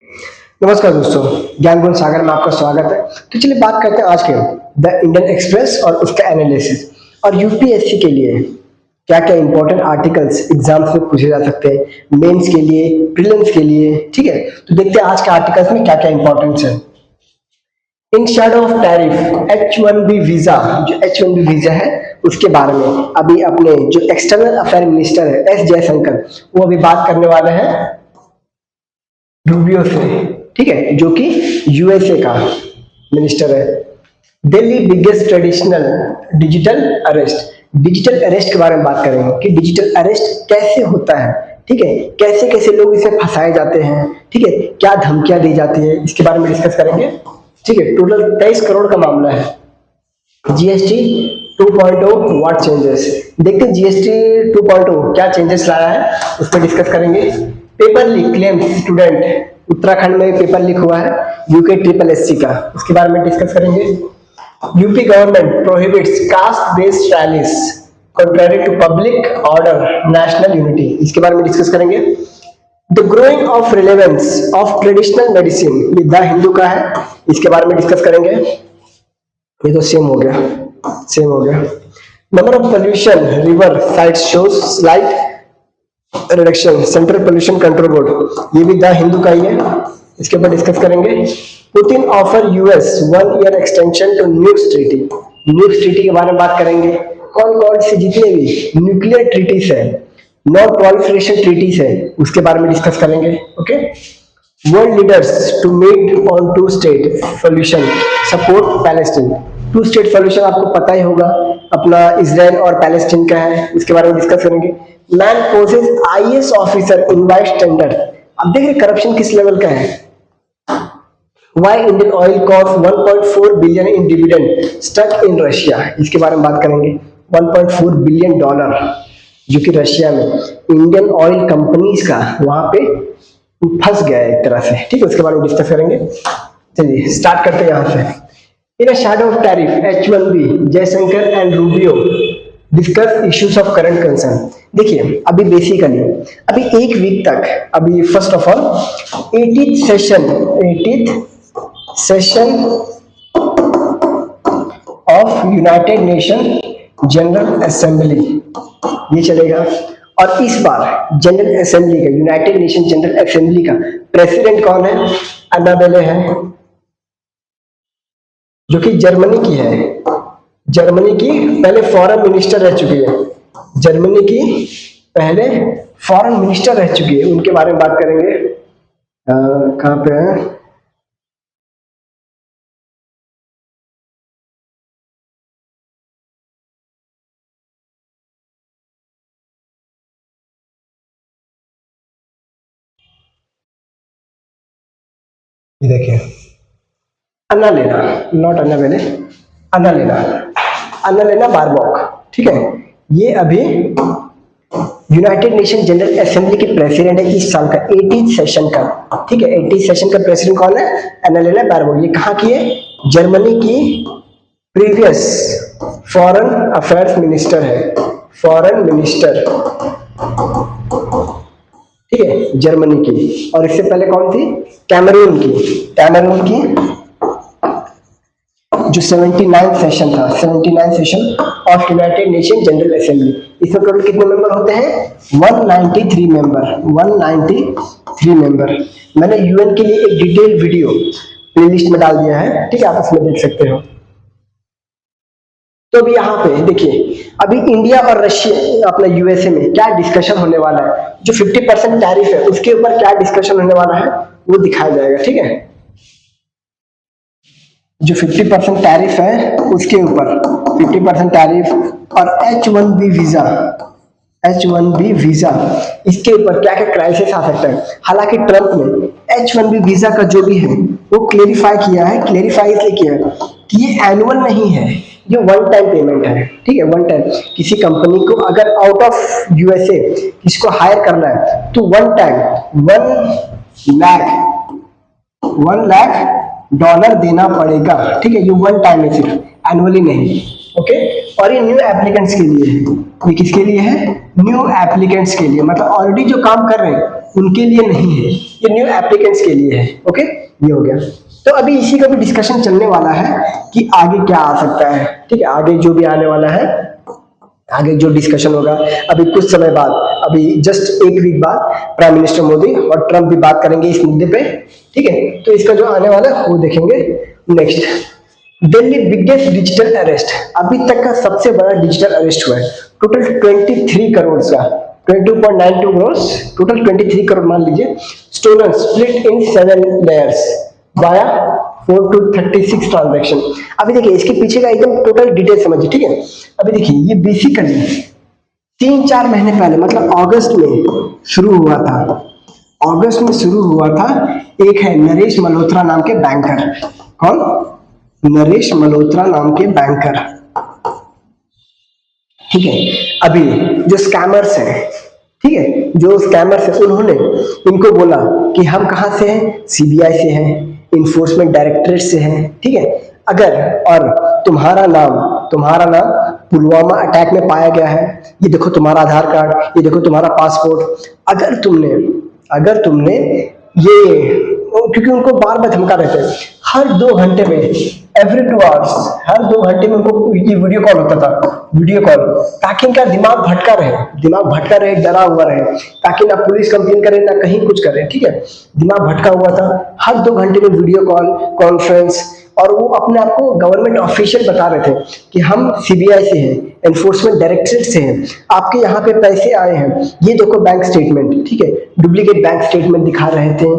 नमस्कार दोस्तों, ज्ञान गुण सागर में आपका स्वागत है। तो चलिए बात करते हैं आज के द इंडियन एक्सप्रेस और उसका एनालिसिस और यूपीएससी के लिए क्या क्या इंपॉर्टेंट आर्टिकल्स एग्जाम्स में पूछे जा सकते हैं, मेंस के लिए, प्रीलिम्स के लिए। ठीक है, तो देखते हैं आज के आर्टिकल्स में क्या क्या इंपॉर्टेंस है। In shadow of tariff H1B visa, जो H1B वीजा है उसके बारे में अभी अपने जो एक्सटर्नल अफेयर मिनिस्टर है एस जयशंकर, वो अभी बात करने वाले हैं रूबियो से। ठीक है, जो कि यूएसए का मिनिस्टर है। Delhi biggest traditional digital arrest के बारे में बात करेंगे कि डिजिटल अरेस्ट कैसे होता है। ठीक है, कैसे कैसे लोग इसे फंसाए जाते हैं। ठीक है, क्या धमकियां दी जाती है, इसके बारे में डिस्कस करेंगे। ठीक है, टोटल 23 करोड़ का मामला है। जीएसटी 2.0 व्हाट चेंजेस, देखते हैं जीएसटी 2.0 क्या चेंजेस लाया है, उस पर डिस्कस करेंगे। Paper leak claim student, Uttarakhand में पेपर लीक हुआ है यूके SSSC का, उसके बारे में डिस्कस करेंगे। UP government prohibits caste based rallies contrary to public order national unity, इसके बारे में डिस्कस करेंगे। The growing of relevance of traditional medicine, ये द हिंदू का है, इसके बारे में डिस्कस करेंगे। ये तो सेम हो गया। Number of pollution river sites shows slight reduction, central pollution control board, ये भी द हिंदू का ही है, इसके ऊपर डिस्कस करेंगे। Putin offer US 1 year extension to nukes treaty के बारे में बात करेंगे। कौन कौन से जितने भी न्यूक्लियर ट्रीटीज है, नॉन प्रोलिफरेशन ट्रीटीज है, उसके बारे में डिस्कस करेंगे। Okay, world leaders to meet on 2 state solution support Palestine. 2 state solution आपको पता ही होगा, अपना इजराइल और पैलेस्टीन का है, इसके बारे में डिस्कस करेंगे। Man poses IAS officer invite tender, अब देखिए करप्शन किस लेवल का है। Why Indian oil cost 1.4 billion in dividend stuck in Russia, इसके बारे में बात करेंगे। 1.4 बिलियन डॉलर जो कि रशिया में इंडियन ऑयल कंपनीज का वहां पे फंस गया है एक तरह से। ठीक है, उसके बारे में डिस्कस करेंगे। चलिए स्टार्ट करते हैं यहाँ से। In a shadow of tariff H1B Jaishankar and Rubio discuss issues of current concern. देखिए अभी बेसिकली अभी एक वीक तक, अभी first of all 80th session of United Nation General Assembly ये चलेगा। और इस बार जनरल असेंबली का, यूनाइटेड नेशन जनरल असेंबली का प्रेसिडेंट कौन है? अन्ना बेले है, जो कि जर्मनी की है। जर्मनी की पहले फॉरेन मिनिस्टर रह चुकी है, जर्मनी की पहले फॉरेन मिनिस्टर रह चुकी है, उनके बारे में बात करेंगे। कहाँ पे है? ये देखिए अन्ना लेना, नॉट अन्ना बेले, अन्ना लेना बारबॉक। ठीक है, ये अभी यूनाइटेड नेशन जनरल असेंबली के प्रेसिडेंट है इस साल का 80th सेशन का। ठीक है, 80th सेशन का प्रेसिडेंट कौन है? अन्ना लेना बारबॉक। ये कहाँ की है? जर्मनी की प्रीवियस फॉरेन अफेयर्स मिनिस्टर है, फॉरेन मिनिस्टर। ठीक है, जर्मनी की। और इससे पहले कौन थी? कैमरून की जो 79th सेशन था, 79th session of United Nation General assembly. इसमें टोटल कितने मेंबर होते हैं? 193 मेंबर। मैंने यूएन के लिए एक डिटेल वीडियो प्लेलिस्ट में डाल दिया है, ठीक है, आप उसमें देख सकते हो। तो अभी यहाँ पे देखिए अभी इंडिया और रशिया अपना यूएसए में क्या डिस्कशन होने वाला है, जो 50% टैरिफ है उसके ऊपर क्या डिस्कशन होने वाला है वो दिखाया जाएगा। ठीक है, जो 50% टैरिफ है उसके ऊपर 50% टैरिफ और H1B वीजा इसके ऊपर क्या क्या क्राइसिस आ सकता है। हालांकि ट्रंप ने H1B वीजा का जो भी है वो क्लेरिफाई इसलिए किया है कि ये एनुअल नहीं है, ये वन टाइम पेमेंट है। ठीक है, वन टाइम किसी कंपनी को अगर आउट ऑफ यूएसए किसको हायर करना है तो वन टाइम 1 लाख डॉलर देना पड़ेगा। ठीक है, ये वन टाइम है, सिर्फ एनुअली नहीं। ओके, और ये न्यू एप्लीकेंट्स के लिए है। ये किसके लिए है? न्यू एप्लीकेंट्स के लिए, मतलब ऑलरेडी जो काम कर रहे हैं उनके लिए नहीं है, ये न्यू एप्लीकेंट्स के लिए है। ओके, ये हो गया। तो अभी इसी का भी डिस्कशन चलने वाला है कि आगे क्या आ सकता है। ठीक है, आगे जो भी आने वाला है, आगे जो डिस्कशन होगा अभी कुछ समय बाद, अभी जस्ट एक वीक बाद प्राइम मिनिस्टर मोदी और ट्रम्प भी बात करेंगे इस मुद्दे पे। ठीक है, तो इसका जो आने वाला है वो देखेंगे। Next, Delhi biggest digital arrest, अभी तक का सबसे बड़ा डिजिटल अरेस्ट हुआ है, टोटल 23 करोड़ का, 22.92 करोड़, टोटल 23 करोड़ मान लीजिए। Stolen split in 7 layers via 4 to 36 transaction. अभी देखिए इसके पीछे का एकदम टोटल डिटेल समझिए। ठीक है, अभी देखिए ये बेसिकली 3-4 महीने पहले, मतलब अगस्त में शुरू हुआ था, अगस्त में शुरू हुआ था। एक है नरेश मल्होत्रा नाम के बैंकर, कौन? नरेश मल्होत्रा नाम के बैंकर। ठीक है, अभी जो स्कैमर्स हैं, ठीक है, जो स्कैमर्स हैं, उन्होंने इनको बोला कि हम कहाँ से हैं, सीबीआई से हैं, इन्फोर्समेंट डायरेक्टरेट से हैं। ठीक है, अगर और तुम्हारा नाम पुलवामा अटैक में पाया गया है, ये देखो तुम्हारा आधार कार्ड, ये देखो तुम्हारा पासपोर्ट, अगर तुमने ये, क्योंकि उनको बार बार धमका रहते हैं, हर 2 घंटे में, एवरी 2 आवर्स, हर 2 घंटे में उनको ये वीडियो कॉल होता था, वीडियो कॉल, ताकि इनका दिमाग भटका रहे, डरा हुआ रहे, ताकि ना पुलिस कंप्लेन करे ना कहीं कुछ करे। ठीक है, दिमाग भटका हुआ था, हर 2 घंटे में वीडियो कॉल, कॉन्फ्रेंस, और वो अपने आप को गवर्नमेंट ऑफिशियल बता रहे थे कि हम सीबीआई से हैं, एनफोर्समेंट डायरेक्टरेट से हैं, आपके यहाँ पे पैसे आए हैं, ये देखो बैंक स्टेटमेंट। ठीक है, डुप्लीकेट बैंक स्टेटमेंट दिखा रहे थे,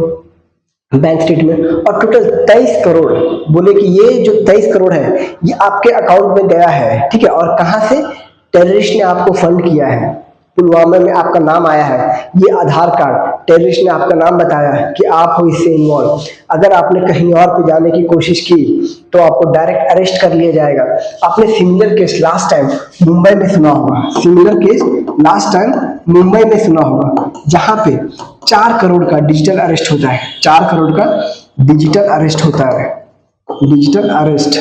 बैंक स्टेटमेंट, और टोटल 23 करोड़ बोले कि ये जो 23 करोड़ है ये आपके अकाउंट में गया है। ठीक है, और कहाँ से? टेररिस्ट ने आपको फंड किया है, पुलवामा में आपका नाम आया है, ये आधार कार्ड, टेररिस्ट ने आपका नाम बताया कि आप हो इससे इन्वॉल्व। अगर आपने कहीं और पे जाने की कोशिश की तो आपको डायरेक्ट अरेस्ट कर लिया जाएगा। आपने similar case last time Mumbai में सुना होगा, जहां पे 4 करोड़ का डिजिटल अरेस्ट होता है, 4 करोड़ का डिजिटल अरेस्ट होता है, डिजिटल अरेस्ट,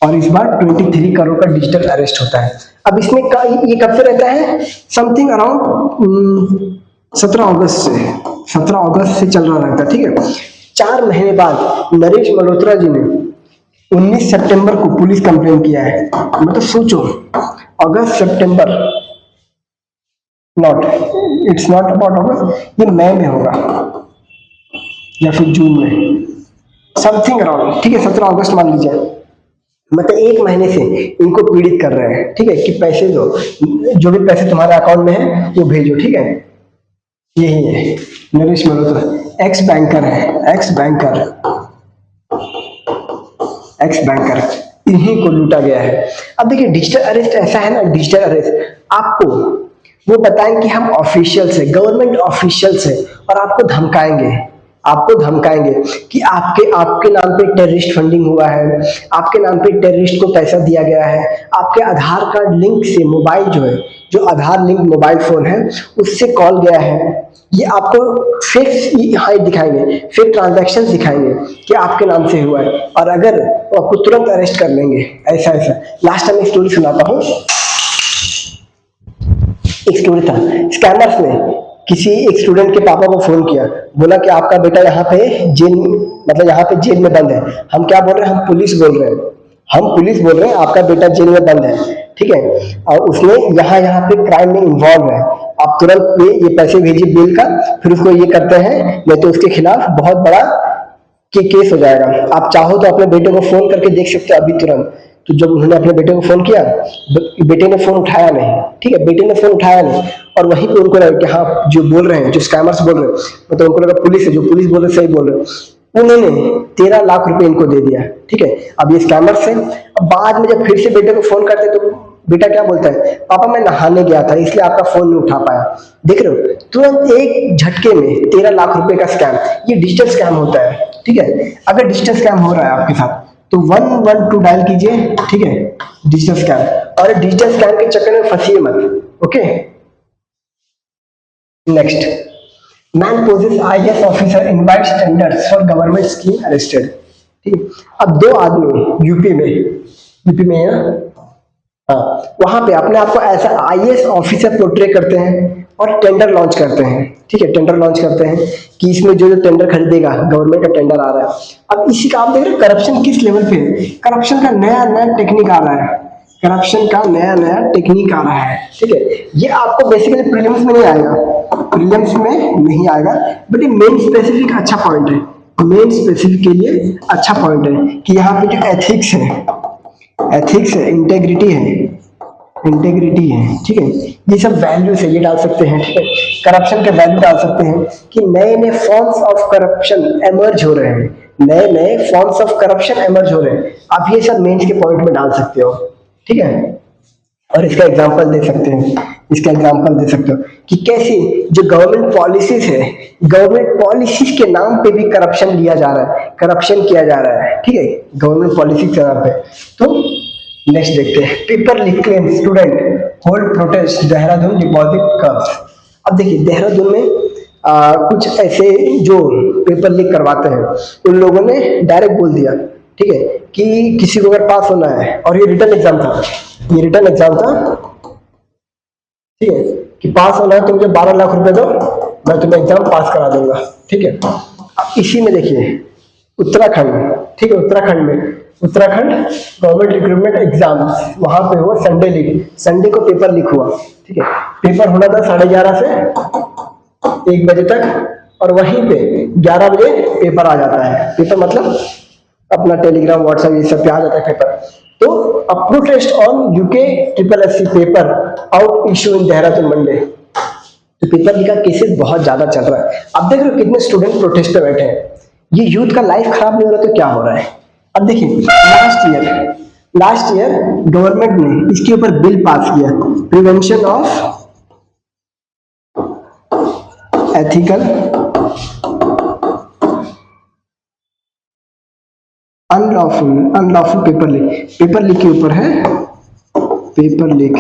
और इस बार 23 करोड़ का डिजिटल अरेस्ट होता है। अब इसमें ये कब से रहता है? समथिंग अराउंड 17 अगस्त से चल रहा रहता है। ठीक है, 4 महीने बाद नरेश मल्होत्रा जी ने 19 सितंबर को पुलिस कंप्लेन किया है। मतलब सोचो, अगस्त सितंबर, इट्स नॉट अबाउट अगस्त, ये मई में होगा या फिर जून में, समथिंग अराउंड। ठीक है, 17 अगस्त मान लीजिए, मतलब 1 महीने से इनको पीड़ित कर रहे हैं। ठीक है, कि पैसे दो, जो भी पैसे तुम्हारे अकाउंट में है वो भेजो। ठीक है, यही है नरेश मल्होत्रा, एक्स बैंकर, इन्हीं को लूटा गया है। अब देखिए डिजिटल अरेस्ट ऐसा है ना, डिजिटल अरेस्ट आपको वो बताएं कि हम ऑफिशियल्स है, गवर्नमेंट ऑफिशियल्स है, और आपको धमकाएंगे कि आपके नाम पे टेररिस्ट फंडिंग हुआ है, आपके नाम पे टेररिस्ट को पैसा दिया गया है, आपके आधार कार्ड लिंक से मोबाइल जो आधार लिंक मोबाइल फोन है उससे कॉल गया है। ये आपको फेक हाई दिखाएंगे, फेक ट्रांजैक्शंस दिखाएंगे कि आपके नाम से हुआ है, और अगर वो आपको तुरंत अरेस्ट कर लेंगे। ऐसा लास्ट टाइम एक स्टोरी सुनाता हूँ। एक स्टोरी था, स्कैमर्स ने किसी एक स्टूडेंट के पापा को फोन किया, बोला कि आपका बेटा यहाँ पे जेल में बंद है। हम क्या बोल रहे हैं? हम पुलिस बोल रहे हैं, आपका बेटा जेल में बंद है। ठीक है, और उसने यहाँ पे क्राइम में इन्वॉल्व है, आप तुरंत ये पैसे भेजिए बिल का, फिर उसको ये करते हैं, नहीं तो उसके खिलाफ बहुत बड़ा केस हो जाएगा। आप चाहो तो अपने बेटे को फोन करके देख सकते हो अभी तुरंत। तो जब उन्होंने अपने बेटे को फोन किया, बेटे ने फोन उठाया नहीं। ठीक है, बेटे ने फोन उठाया नहीं, और वहीं पे उनको लगा कि हाँ जो बोल रहे हैं, जो स्कैमर्स बोल रहे हैं, मतलब उनको लगा पुलिस है, जो पुलिस बोल रहे सही बोल रहे हैं। उन्होंने 13 लाख रुपए इनको दे दिया। ठीक है, अब ये स्कैमर्स है। अब बाद में जब फिर से बेटे को फोन करते तो बेटा क्या बोलता है? पापा मैं नहाने गया था इसलिए आपका फोन नहीं उठा पाया। देख रहे हो, तुरंत एक झटके में 13 लाख रुपए का स्कैम। ये डिजिटल स्कैम होता है। ठीक है, अगर डिजिटल स्कैम हो रहा है आपके साथ तो 112 डायल कीजिए। ठीक है, डिजिटल स्कैम, और डिजिटल स्कैम के चक्कर में फंसिए मत। Okay, next, man poses IAS officer invites tenders for government scheme arrested. ठीक है, अब 2 आदमी यूपी में है ना, हाँ, वहां पे अपने आप को ऐसा IAS ऑफिसर पोर्ट्रे करते हैं और टेंडर लॉन्च करते हैं। ठीक है, टेंडर लॉन्च करते हैं कि इसमें जो जो टेंडर खरीदेगा, गवर्नमेंट का टेंडर आ रहा है। अब इसी का आप देख रहे हैं करप्शन किस लेवल पे है। करप्शन का नया नया टेक्निक आ रहा है, करप्शन का नया नया टेक्निक आ रहा है। ठीक है, ये आपको बेसिकली प्रीलिम्स में नहीं आएगा, प्रीलिम्स में नहीं आएगा, बट ये मेन स्पेसिफिक अच्छा पॉइंट है, मेन स्पेसिफिक के लिए अच्छा पॉइंट है कि यहाँ पे जो एथिक्स है, एथिक्स है, इंटेग्रिटी है, इंटेग्रिटी है। ठीक है, ये सब वैल्यूज है, ये डाल सकते हैं। ठीक है, करप्शन के वैल्यू डाल सकते हैं कि नए नए फॉर्म्स ऑफ करप्शन एमर्ज हो रहे हैं, नए नए फॉर्म्स ऑफ करप्शन एमर्ज हो रहे हैं। आप ये सब मेंस के पॉइंट में डाल सकते हो। ठीक है, और इसका एग्जांपल दे सकते हैं, इसका एग्जांपल दे सकते हो कि कैसे जो गवर्नमेंट पॉलिसीज है, गवर्नमेंट पॉलिसीज के नाम पे भी करप्शन लिया जा रहा है, करप्शन किया जा रहा है। ठीक है, गवर्नमेंट पॉलिसी के नाम पे। तो नेक्स्ट देखते हैं, paper leak claim student hold protest Dehradun deposit curves. अब देखिए देहरादून में कुछ ऐसे जो पेपर लीक करवाते हैं, उन लोगों ने डायरेक्ट बोल दिया, ठीक है, कि किसी को अगर पास होना है, और ये रिटर्न एग्जाम था, ये रिटर्न एग्जाम था, ठीक है, कि पास होना है तो मुझे 12 लाख रुपए दो, मैं तुम्हें एग्जाम पास करा दूंगा। ठीक है, अब इसी में देखिए उत्तराखंड, ठीक है, उत्तराखंड में, उत्तराखंड गवर्नमेंट रिक्रूटमेंट एग्जाम, वहां पे हुआ संडे लीक, संडे को पेपर लीक हुआ। ठीक है, पेपर होना था 11:30 से 1 बजे तक, और वहीं पे 11 बजे पेपर आ जाता है। पेपर मतलब अपना टेलीग्राम व्हाट्सएप ये सब पे आ जाता है पेपर। तो a protest on UK SSC paper out issue in Dehradun Monday. तो पेपर लीक का केसेस बहुत ज्यादा चल रहा है। अब देख रहे हो कितने स्टूडेंट प्रोटेस्ट पे बैठे हैं। ये यूथ का लाइफ खराब नहीं हो रहा तो क्या हो रहा है। अब देखिए लास्ट ईयर गवर्नमेंट ने इसके ऊपर बिल पास किया, prevention of ethical unlawful paper leak, paper leak के ऊपर है, paper leak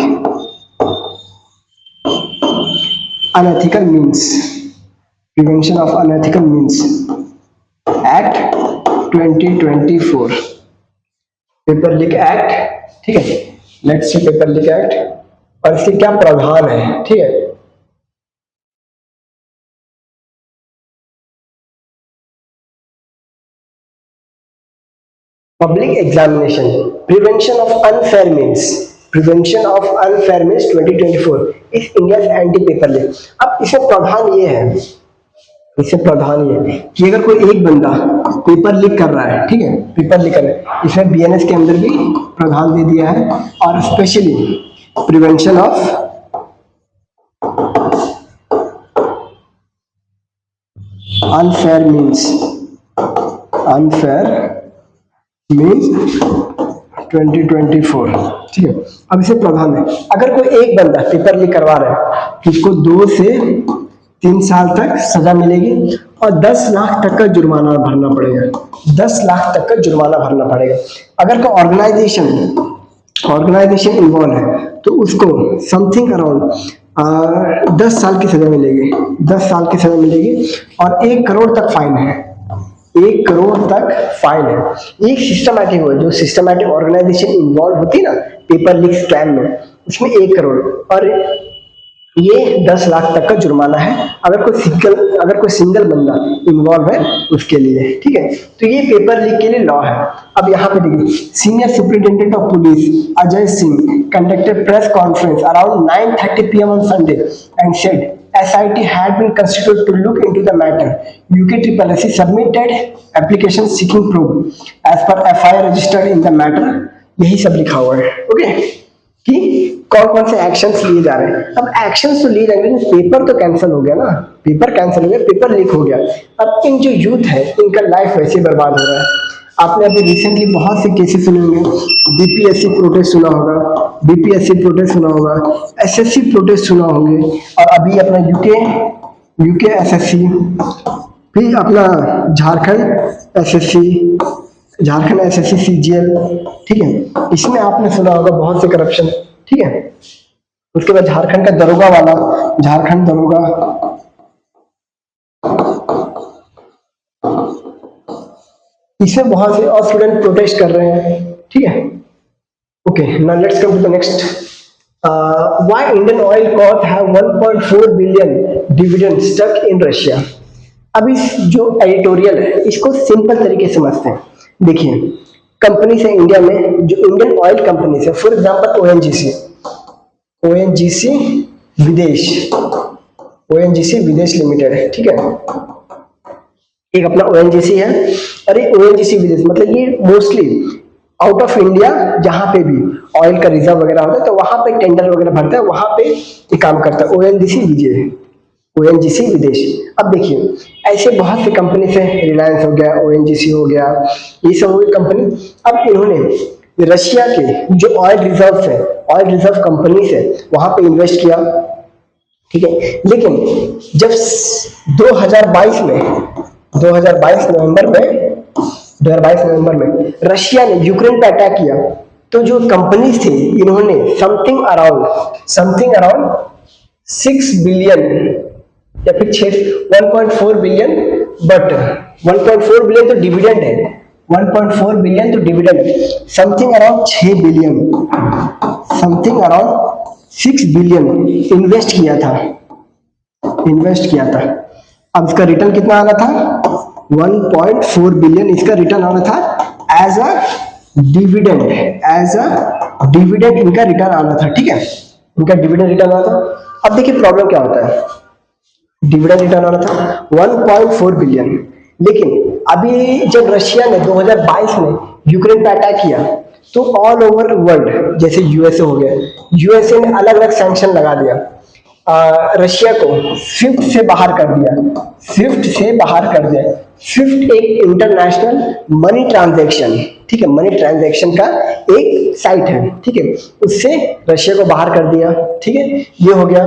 unethical means, prevention of unethical means act 2024, paper leak act. ठीक है, let's C paper leak act, और इसके क्या प्रावधान है। ठीक है, public examination, prevention of unfair means, prevention of unfair means 2024 इस इंडियाज एंटी पेपर लीक। अब इसमें प्रावधान ये है, इसमें प्रावधान ये है कि अगर कोई एक बंदा पेपर लीक कर रहा है, ठीक है, पेपर लीक कर रहा है, इसमें BNS के अंदर भी प्रावधान दे दिया है, और specially prevention of unfair means, unfair means 2024। ठीक है, अब इसे प्रावधान है, अगर कोई एक बंदा पेपर लीक करवा रहा है तो उसको 2 से 3 साल तक सजा मिलेगी, और 10 लाख तक का जुर्माना भरना पड़ेगा, 10 लाख तक का जुर्माना भरना पड़ेगा। अगर कोई ऑर्गेनाइजेशन इन्वॉल्व है तो उसको समथिंग अराउंड 10 साल की सजा मिलेगी, 10 साल की सजा मिलेगी, और 1 करोड़ तक फाइन है, 1 करोड़ तक फाइन है। एक सिस्टमैटिक हो, जो सिस्टमैटिक ऑर्गेनाइजेशन इन्वॉल्व होती है ना पेपर लीक स्कैम में, उसमें 1 करोड़, और ये 10 लाख तक का जुर्माना है अगर कोई सिंगल बंदा इन्वॉल्व है उसके लिए। ठीक है, तो ये पेपर लीक के लिए लॉ है। अब यहाँ पे देखिए, senior superintendent of police Ajay Singh conducted press conference around 9:30 PM on Sunday and said SIT had been constituted to look into the matter. UK SSC submitted application seeking probe as per FIR registered in the matter। यही सब लिखा हुआ है। Okay, कि कौन कौन से actions लिए जा रहे हैं। अब एक्शंस तो लिए जाएंगे, पेपर तो कैंसिल हो गया ना, पेपर कैंसिल हो गया, पेपर लीक हो गया। अब इन जो यूथ है इनका लाइफ वैसे बर्बाद हो रहा है। आपने अभी रिसेंटली बहुत से केसेस सुने होंगे, BPSC प्रोटेस्ट सुना होगा, BPSC प्रोटेस्ट सुना होगा, SSC प्रोटेस्ट सुना होंगे, और अभी अपना यूके SSC, फिर अपना झारखंड SSC CGL। ठीक है, इसमें आपने सुना होगा बहुत से करप्शन। ठीक है, उसके बाद झारखंड का दरोगा वाला, झारखंड दरोगा, इसमें बहुत से और स्टूडेंट प्रोटेस्ट कर रहे हैं। ठीक है, okay, now let's come to the next Why Indian oil corp have 1.4 billion dividend stuck in Russia? अब इस जो एडिटोरियल है इसको सिंपल तरीके से समझते हैं। देखिए, कंपनी से इंडिया में जो इंडियन ऑयल कंपनी से, फॉर एग्जांपल ओएनजीसी, ओएनजीसी विदेश, ओएनजीसी विदेश लिमिटेड है, ठीक है, एक अपना ओएनजीसी है और ये ओएनजीसी विदेश मतलब ये मोस्टली आउट ऑफ इंडिया जहां पे भी ऑयल का रिजर्व वगैरह होता है तो वहां पे टेंडर वगैरह भरता है, वहां पे ये काम करता है ओएनजीसी विजय, ओएनजीसी विदेश। अब देखिए ऐसे बहुत सी कंपनी से, रिलायंस हो गया, ओएनजीसी हो गया, ये सब हुई कंपनी। अब इन्होंने रशिया के जो ऑयल रिजर्व है, ऑयल रिजर्व कंपनी से वहां पे इन्वेस्ट किया, ठीक है। लेकिन जब 2022 नवंबर में रशिया ने यूक्रेन पे अटैक किया तो जो कंपनीज थे इन्होंने समथिंग अराउंड 6 बिलियन या फिर 1.4 बिलियन, बट 1.4 बिलियन तो डिविडेंड है, 1.4 बिलियन तो डिविडेंड है, something around 6 billion, something around 6 billion invest किया था। अब इसका रिटर्न कितना आना था? 1.4 बिलियन इसका रिटर्न आना था एज अ डिविडेंड इनका रिटर्न आना था, ठीक है, इनका डिविडेंड रिटर्न आना था। अब देखिए प्रॉब्लम क्या होता है, डिविडेंड रिटर्न आना था 1.4 बिलियन, लेकिन अभी जब रशिया ने 2022 में यूक्रेन पे अटैक किया तो ऑल ओवर वर्ल्ड, जैसे यूएसए हो गया, यूएसए ने अलग अलग सैंक्शन लगा दिया, रशिया को स्विफ्ट से बाहर कर दिया। स्विफ्ट एक इंटरनेशनल मनी ट्रांजैक्शन, ठीक है, मनी ट्रांजैक्शन का एक साइट है, ठीक है, उससे रशिया को बाहर कर दिया, ठीक है, ये हो गया।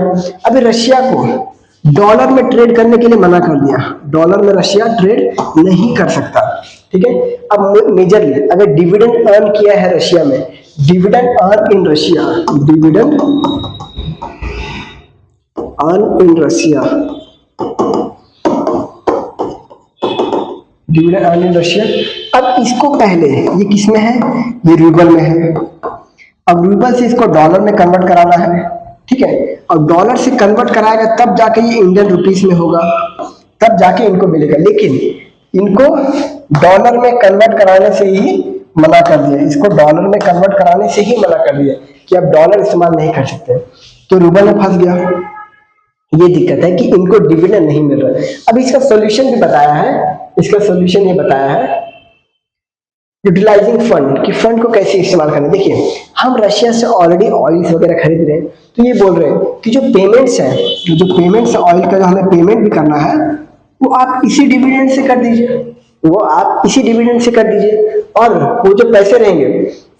अभी रशिया को डॉलर में ट्रेड करने के लिए मना कर दिया, डॉलर में रशिया ट्रेड नहीं कर सकता, ठीक है। अब मेजरली अगर डिविडेंड अर्न किया है रशिया में, डिविडेंड अर्न इन रशिया, अब इसको पहले ये किस में है, ये रूबल में है, अब रूबल से इसको डॉलर में कन्वर्ट कराना है, ठीक है, और डॉलर से कन्वर्ट कराएगा तब जाके ये इंडियन रुपीस में होगा, तब जाके इनको मिलेगा, लेकिन इनको डॉलर में कन्वर्ट कराने से ही मना कर दिया, इसको डॉलर में कन्वर्ट कराने से ही मना कर दिया कि आप डॉलर इस्तेमाल नहीं कर सकते, तो रूबल में फंस गया। ये दिक्कत है कि इनको डिविडेंड नहीं मिल रहा है। अब इसका सॉल्यूशन भी बताया है, यूटिलाइजिंग फंड, कि फंड को कैसे इस्तेमाल करना। देखिए हम रशिया से ऑलरेडी ऑयल्स वगैरह खरीद रहे हैं, तो ये बोल रहे हैं कि जो पेमेंट्स है ऑयल का, जो हमें पेमेंट भी करना है वो आप इसी डिविडेंड से कर दीजिए, और वो जो पैसे रहेंगे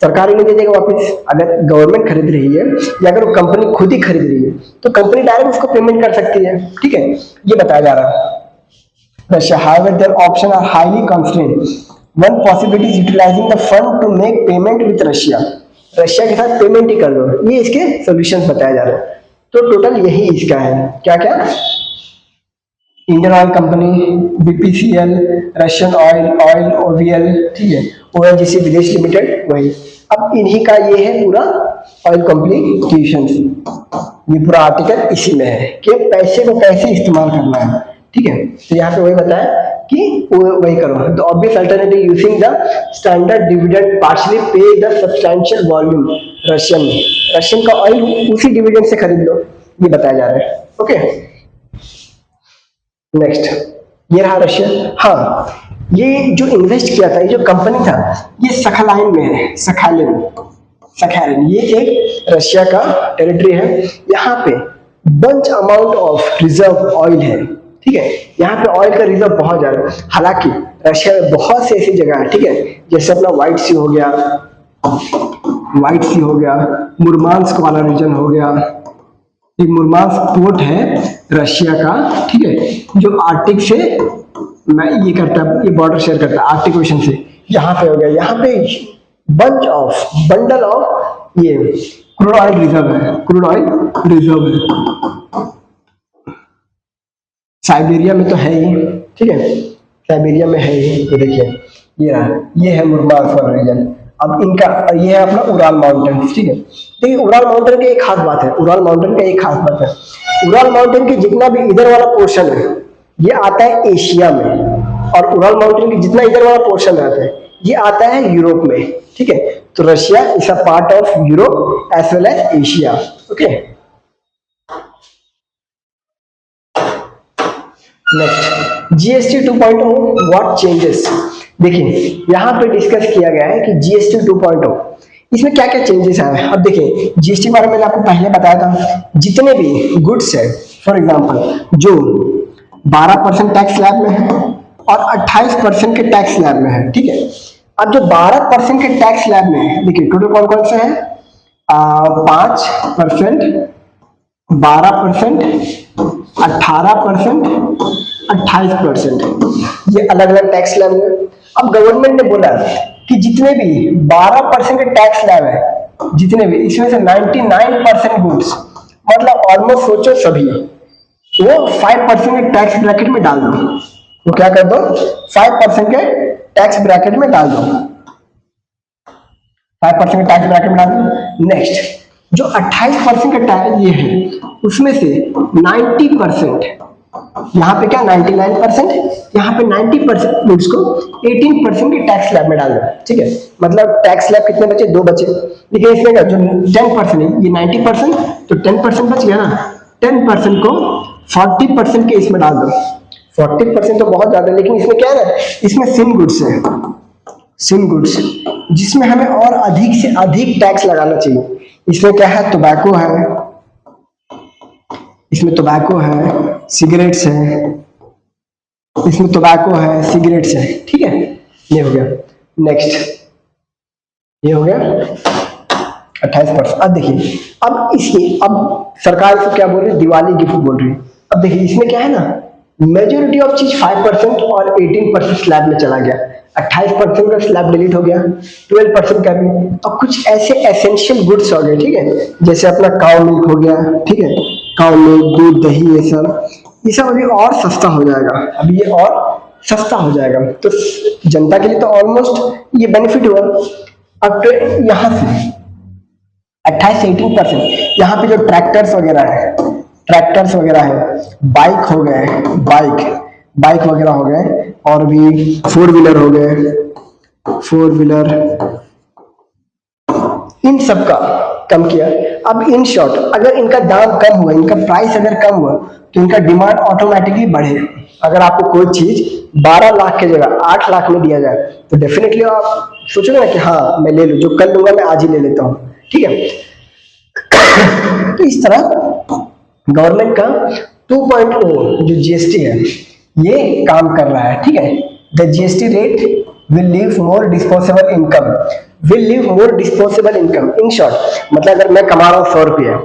सरकार ही नहीं दे देगा वापस। अगर गवर्नमेंट खरीद रही है या अगर वो कंपनी खुद ही खरीद रही है तो कंपनी डायरेक्ट उसको पेमेंट कर सकती है, ठीक है, ये बताया जा रहा है। Russia however their option are highly constrained. One possibility is utilizing the fund to make payment with Russia. Russia के साथ पेमेंट ही कर लो, ये इसके सॉल्यूशंस बताया जा रहा है। तो टोटल यही इसका है, क्या क्या, Indian oil company, BPCL, Russian oil OVL, ठीक है, ओएनजीसी विदेश लिमिटेड, वही। अब इन्हीं का ये है पूरा ऑयल कॉम्प्लिकेशंस, ये पूरा आर्टिकल इसी में है कि पैसे को कैसे इस्तेमाल करना है, ठीक है। तो यहाँ पे वही बताया कि वही करो, the obvious alternative using the standard dividend partially पे द सब्सटैंशियल वॉल्यूम रशियन का ऑयल उसी डिविडेंड से खरीद लो, ये बताया जा रहा है, ओके। नेक्स्ट ये रहा रशिया। हाँ, ये जो इन्वेस्ट किया था, ये जो कंपनी था, ये सखालिन में है, सखालिन, ये एक रशिया का टेरिटरी है। यहाँ पे bunch amount of reserve oil है, ठीक है, यहाँ पे ऑयल का रिजर्व बहुत ज्यादा है। हालांकि रशिया में बहुत से ऐसी जगह है, ठीक है, जैसे अपना व्हाइट सी हो गया, मुरमांस्क वाला रीजन हो गया, एक मुरमांस्क पोर्ट है रशिया का, ठीक है, जो आर्टिक से ये बॉर्डर शेयर करता है आर्टिक ओशन से, यहाँ पे हो गया, यहाँ पे बंडल ऑफ ये क्रूड ऑयल रिजर्व है। साइबेरिया में तो है ही, ठीक है, साइबेरिया में है ही, तो देखिए ये है मुरमांस्क वाला रीजन। अब इनका ये है अपना उराल माउंटेन, ठीक है। देखिए उराल माउंटेन की एक खास बात है, उराल माउंटेन का एक खास बात है, उराल माउंटेन की जितना भी इधर वाला पोर्शन है ये आता है एशिया में, और उराल माउंटेन की जितना इधर वाला पोर्शन आता है ये आता है यूरोप में, ठीक है। तो Russia is a part of Europe as well as Asia, okay. Next GST 2.0 what changes. देखिए यहाँ पे डिस्कस किया गया है कि जीएसटी 2.0 इसमें क्या क्या चेंजेस आए हैं। अब देखिए जीएसटी के बारे में मैंने आपको पहले बताया था, जितने भी गुड्स है फॉर एग्जांपल जो 12% टैक्स स्लैब में है और 28% के टैक्स स्लैब में है, ठीक है। अब जो 12% के टैक्स स्लैब में है, देखिए टोटल कौन कौन से हैं, 5%, 12%, 18%, 28%, ये अलग अलग टैक्स स्लैब में। अब गवर्नमेंट ने बोला कि जितने भी 12% के टैक्स स्लैब है, जितने भी इसमें से 99% गुड्स, मतलब ऑलमोस्ट सोचो सभी, वो 5% के टैक्स ब्रैकेट में डाल दो। वो क्या कर दो, 5% के टैक्स ब्रैकेट में डाल दो, 5% के टैक्स ब्रैकेट में डाल दो। नेक्स्ट जो 28% का टैक्स ये है उसमें से 90%, यहाँ पे क्या 99%, यहाँ पे 90% गुड्स को 18% के टैक्स स्लैब में डाल दो, ठीक है। मतलब टैक्स स्लैब कितने बचे, 2 बचे। देखिए इसमें क्या जो 10% है ये 90%, तो 10% बच गया ना, 10% को 40% के इसमें डाल दो। 40% तो बहुत ज्यादा है, लेकिन इसमें क्या है ना, इसमें सिन गुड्स है, सिन गुड्स जिसमें हमें और अधिक से अधिक टैक्स लगाना चाहिए। इसमें क्या है, टोबैको है, इसमें टोबैको है, सिगरेट्स है, इसमें टोबैको है, सिगरेट्स है, ठीक है। ये हो गया। नेक्स्ट ये हो गया 28%। अब देखिए अब इसकी अब सरकार इसको क्या बोल रही है, दिवाली गिफ्ट बोल रही है। अब देखिए इसमें क्या है ना, मेजोरिटी ऑफ चीज 5% और 18% स्लैब में चला गया, 28% का स्लैब डिलीट हो गया, 12% का भी। अब कुछ ऐसे एसेंशियल गुड्स हो गए, ठीक है, जैसे अपना काउ मिल्क हो गया, ठीक है, काउ मिल्क, दूध, दही, ये सब अभी और सस्ता हो जाएगा, अभी ये और सस्ता हो जाएगा, तो जनता के लिए तो ऑलमोस्ट ये बेनिफिट हुआ। अब तो यहाँ से 28 से 18%, यहाँ पे जो ट्रैक्टर्स वगैरह है, बाइक हो गए, बाइक वगैरह हो गए, और भी 4 व्हीलर हो गए, 4 व्हीलर, इन सब का कम किया। अब इन शॉर्ट अगर इनका दाम कम हुआ, इनका प्राइस अगर कम हुआ, तो इनका डिमांड ऑटोमेटिकली बढ़ेगा। अगर आपको कोई चीज 12 लाख की जगह 8 लाख में दिया जाए, तो डेफिनेटली आप सोचोगे ना कि हाँ मैं ले लूं, जो कल लूंगा मैं आज ही ले लेता हूँ, ठीक है। तो इस तरह गवर्नमेंट का 2.0 जो जीएसटी है ये काम कर रहा है, ठीक है। The GST rate will leave more disposable income, in short मतलब अगर मैं कमा रहा हूँ 100 रुपया,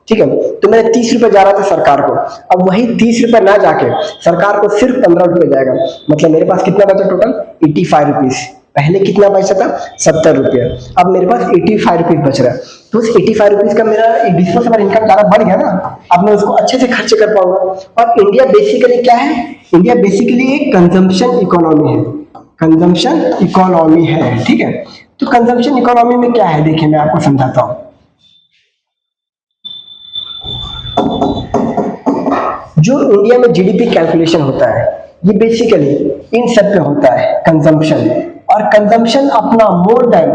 ठीक है, तो मैंने 30 रुपए जा रहा था सरकार को, अब वही 30 रुपए ना जाके सरकार को सिर्फ 15 रुपए जाएगा, मतलब मेरे पास कितना बचा टोटल 85 रुपीज। पहले कितना बचा था 70 रुपया, अब मेरे पास 85 रुपीज बच रहा है, तो उस 85 रुपीज का मेरा डिस्पोजेबल इनकम ज्यादा बढ़ गया ना, अब मैं उसको अच्छे से खर्च कर पाऊंगा। और इंडिया बेसिकली क्या है, इंडिया बेसिकली एक कंजम्पशन इकोनॉमी है, ठीक है। तो कंजम्पशन इकोनॉमी में क्या है, देखिए मैं आपको समझाता हूं। जो इंडिया में जीडीपी कैलकुलेशन होता है ये बेसिकली इन सब पे होता है, कंजम्पशन, और कंजम्पशन अपना मोर देन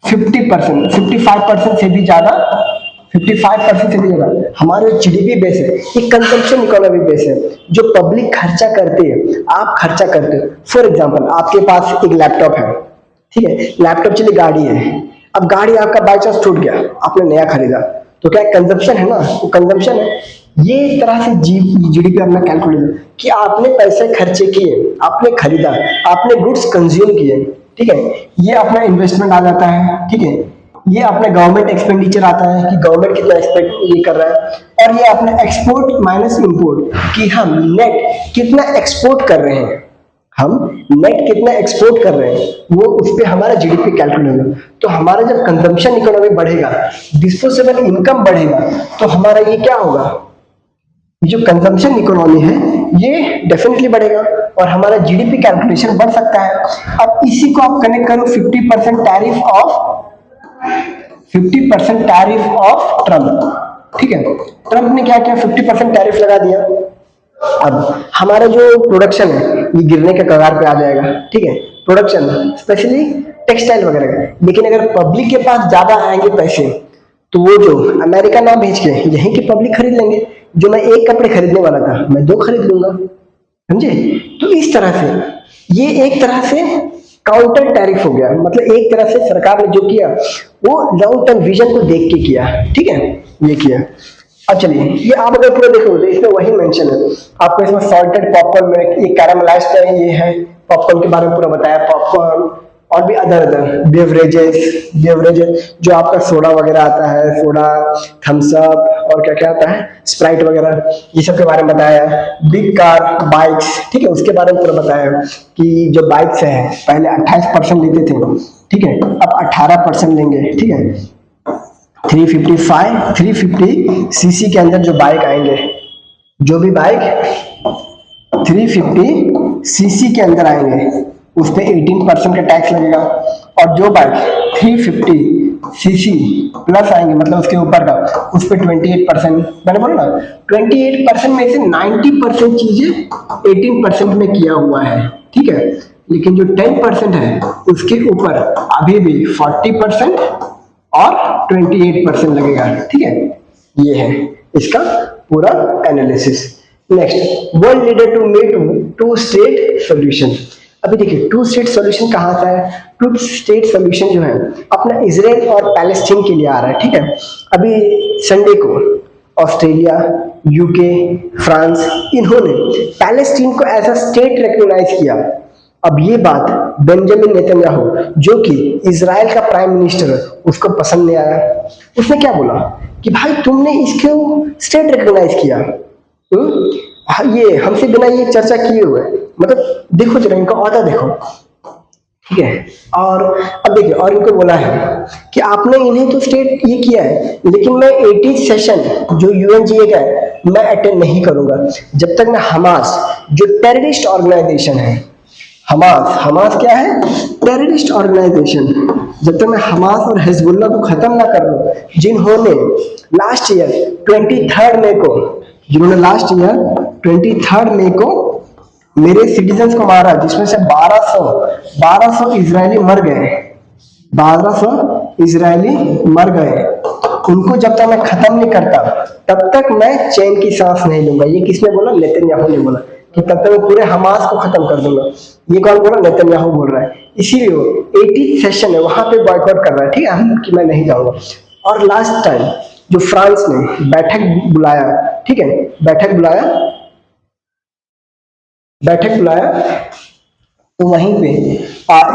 50%, 55% से भी ज्यादा, 55% से भी ज्यादा हमारे जीडीपी बेस है, ये कंजम्पशन इकोनॉमी बेस है। जो पब्लिक खर्चा करते हैं, आप खर्चा करते हो। फॉर एग्जांपल आपके पास एक लैपटॉप है, ठीक है, लैपटॉप चलिए गाड़ी है, अब गाड़ी आपका बाई चांस टूट गया, आपने नया खरीदा, तो क्या कंजम्पशन है ना, वो कंजम्पशन है। ये तरह से जीडीपी अपना कैलकुलेट कि आपने पैसे खर्चे किए, आपने खरीदा, आपने गुड्स कंज्यूम किए, ठीक है, ये अपना इन्वेस्टमेंट आ जाता है, ठीक है, ये अपना गवर्नमेंट एक्सपेंडिचर आता है कि गवर्नमेंट कितना एक्सपेक्ट ये कर रहा है, और ये अपना एक्सपोर्ट माइनस इंपोर्ट कि हम नेट कितना एक्सपोर्ट कर रहे हैं, वो उस पर हमारा जीडीपी कैलकुलेट होगा। तो हमारा जब कंजम्पशन इकोनॉमी बढ़ेगा, डिस्पोजेबल इनकम बढ़ेगा, तो हमारा ये क्या होगा, ये जो कंजम्पशन इकोनॉमी है ये डेफिनेटली बढ़ेगा और हमारा जीडीपी कैलकुलेशन बढ़ सकता है। अब इसी को आप कनेक्ट करो 50% टैरिफ ऑफ ट्रम्प, ठीक है। ट्रम्प ने क्या किया, 50% टैरिफ लगा दिया। अब हमारा जो प्रोडक्शन है ये गिरने के कगार पे आ जाएगा, ठीक है, प्रोडक्शन स्पेशली टेक्सटाइल वगैरह का। लेकिन अगर पब्लिक के पास ज्यादा आएंगे पैसे तो वो जो अमेरिका ना भेज के यहीं की पब्लिक खरीद लेंगे। जो मैं एक कपड़े खरीदने वाला था मैं 2 खरीद लूंगा, समझे। तो इस तरह से ये एक तरह से काउंटर टैरिफ हो गया, मतलब एक तरह से सरकार ने जो किया वो लॉन्ग टर्म विजन को देख के किया, ठीक है, ये किया। अब चलिए ये आप अगर पूरा देखोगे तो इसमें वही मेंशन है आपको। इसमें सॉल्टेड पॉपकॉर्न में ये कैरामलाइज्ड है, ये है पॉपकॉर्न के बारे में पूरा बताया, पॉपकॉर्न और भी अदर बेवरेजेस जो आपका सोडा वगैरह आता है, सोडा, थम्स अप और क्या क्या आता है, स्प्राइट वगैरह, ये सब के बारे में बताया। बिग कार, बाइक्स, ठीक है, उसके बारे में पूरा बताया कि जो बाइक्स है पहले 28% लेते थे, ठीक है, अब 18% लेंगे, ठीक है। 350 सीसी के अंदर जो बाइक आएंगे, जो भी बाइक 350 सीसी के अंदर आएंगे उस पर 18% का टैक्स लगेगा। और जो बाइक 350 सीसी प्लस आएंगे, मतलब उसके ऊपर का, उस पर 28%। मैंने बोला ना 28% में से 90% चीजें 18% में किया हुआ है, ठीक है। लेकिन जो 10% है उसके ऊपर अभी भी 40% और 28% लगेगा, ठीक है। ये है इसका पूरा analysis. Next, world leader to meet 2 state solution. अभी देखिए 2 स्टेट सॉल्यूशन कहाँ से है। 2 स्टेट सॉल्यूशन जो है अपना इजराइल और पैलेस्टीन के लिए आ रहा है, ठीक है। अभी संडे को ऑस्ट्रेलिया, यूके, फ्रांस, इन्होंने पैलेस्टीन को एज अ स्टेट रिकॉग्नाइज किया। अब ये बात बेंजामिन नेतन्याहू जो कि इजराइल का प्राइम मिनिस्टर है उसको पसंद नहीं आया। उसने क्या बोला कि भाई तुमने इसको स्टेट रिकॉग्नाइज किया, ये हमसे बिना ये चर्चा किए हुए, मतलब देखो जरा इनका ऑर्डर देखो, ठीक है। और अब देखिए और इनको बोला है कि आपने इन्हें तो स्टेट ये किया है, लेकिन मैं 80th सेशन जो यूएनजीए का है मैं अटेंड नहीं करूंगा जब तक मैं हमास, जो टेररिस्ट ऑर्गेनाइजेशन है, हमास क्या है, टेररिस्ट ऑर्गेनाइजेशन, जब तक मैं हमास और हिजबुल्लाह को खत्म ना कर लूं, जिन्होंने लास्ट ईयर 23 मई को, जिन्होंने लास्ट ईयर 23 मई को मेरे सिटीजन्स को मारा, जिसमें से 1200 इजरायली मर गए, 1200 इजरायली मर गए, उनको जब तक मैं खत्म नहीं करता तब तक मैं चैन की सांस नहीं लूंगा। ये किसने बोला, नेतन्याहू ने बोला कि तब तक मैं पूरे हमास को खत्म कर दूंगा। ये कौन बोला, नेतन्याहू बोल रहा है। इसीलिए वो 80th सेशन है वहां पे बॉयकॉट कर रहा है, ठीक है, कि मैं नहीं जाऊंगा। और लास्ट टाइम जो फ्रांस ने बैठक बुलाया, ठीक है, बैठक बुलाया तो वहीं पे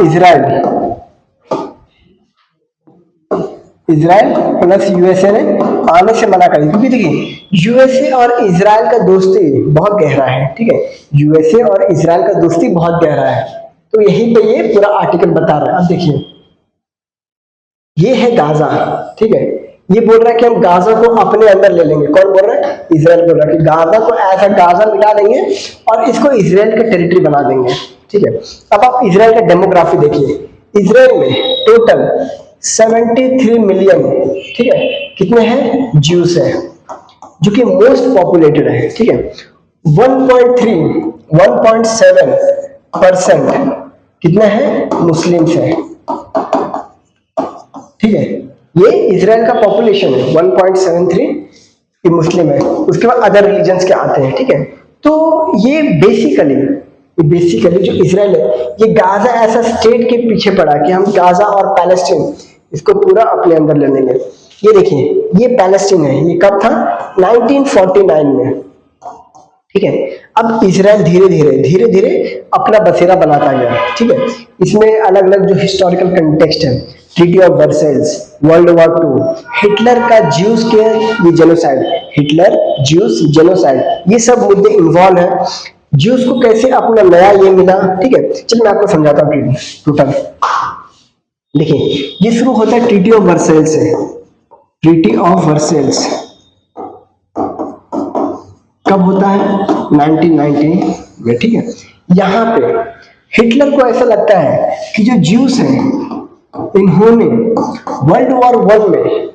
इजराइल प्लस यूएसए ने आने से मना करी, क्योंकि देखिए यूएसए और इजराइल का दोस्ती बहुत गहरा है, ठीक है, यूएसए और इजराइल का दोस्ती बहुत गहरा है। तो यहीं पे ये पूरा आर्टिकल बता रहा है। अब देखिए ये है गाजा, ठीक है, ये बोल रहा है कि हम गाजा को अपने अंदर ले लेंगे। कौन बोल रहा है, इजराइल बोल रहा है कि गाजा को ऐसा गाजा मिटा देंगे और इसको इजराइल का टेरिटरी बना देंगे, ठीक है। अब आप इजराइल का डेमोग्राफी देखिए, इजराइल में टोटल 73 मिलियन, ठीक है, कितने हैं, ज्यूस है, जो कि मोस्ट पॉपुलेटेड है, ठीक है। 1.7% कितने हैं, मुस्लिम्स है, ठीक है। ये इजराइल का पॉपुलेशन है 1.73 मुस्लिम है, उसके बाद अदर रिलीजन्स के आते हैं, ठीक है। तो ये बेसिकली जो इजराइल है ये गाजा ऐसा स्टेट के पीछे पड़ा कि हम गाजा और पैलेस्टीन इसको पूरा अपने अंदर ले लेंगे। ये देखिए ये पैलेस्टीन है, ये कब था, 1949 में, ठीक है। अब इजराइल धीरे धीरे अपना बसेरा बनाता गया, ठीक है। इसमें अलग अलग जो हिस्टोरिकल कंटेक्स्ट है, treaty of Versailles, world war 2, Hitler का ज्यूस के ये जेनोसाइड, हिटलर ज्यूस जेनोसाइड, ये सब मुद्दे इन्वॉल्व है। ज्यूस को कैसे अपना नया ये मिला, ठीक है, चलिए मैं आपको समझाता हूँ टोटल। देखिए ये शुरू होता है ट्रीटी ऑफ वर्सेल्स से। ट्रीटी ऑफ वर्सेल्स कब होता है? 1919 में, ठीक है। यहाँ पे हिटलर को ऐसा लगता है कि जो ज्यूस हैं इन्होंने वर्ल्ड वॉर 1 में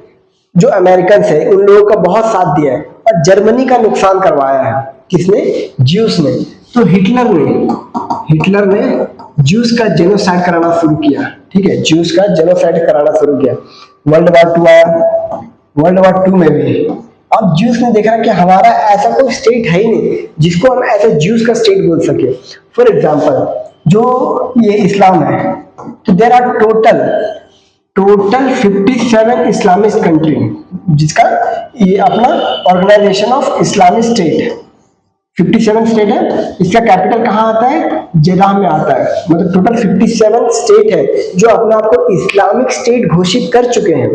जो अमेरिकन है उन लोगों का बहुत साथ दिया है और जर्मनी का नुकसान करवाया है। किसने? ज्यूस ने। तो हिटलर ने ज्यूस का जेनोसाइड कराना शुरू किया, ठीक है, ज्यूस का जेनोसाइड कराना शुरू किया। वर्ल्ड वॉर 2 आया, वर्ल्ड वॉर 2 में भी अब ज्यूस ने देखा कि हमारा ऐसा कोई स्टेट है ही नहीं जिसको हम ऐसे ज्यूस का स्टेट बोल सके। फॉर एग्जाम्पल जो ये इस्लाम है, तो there are total 57 Islamic country, जिसका ये अपना organisation of Islamic state 57 state है। इसका कैपिटल कहाँ आता है? जेदाह में आता है। मतलब टोटल 57 स्टेट है जो अपने आप को इस्लामिक स्टेट घोषित कर चुके हैं।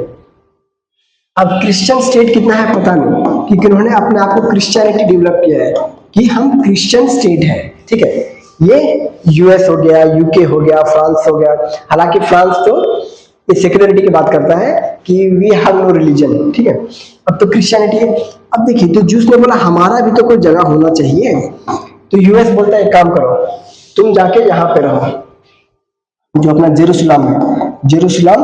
अब क्रिश्चियन स्टेट कितना है पता नहीं, क्योंकि उन्होंने अपने आप को क्रिश्चियनिटी डेवलप किया है कि हम क्रिश्चियन स्टेट है, ठीक है। ये यूएस हो गया, यूके हो गया, फ्रांस हो गया। हालांकि फ्रांस तो ये सेक्युलरिटी की बात करता है कि वी हैव नो रिलीजन, ठीक है। अब तो क्रिश्चियनिटी है। अब देखिए, तो ज्यूस ने बोला हमारा भी तो कोई जगह होना चाहिए। तो यूएस बोलता है एक काम करो, तुम जाके यहाँ पे रहो, जो अपना जेरूसलम है, जेरूसलम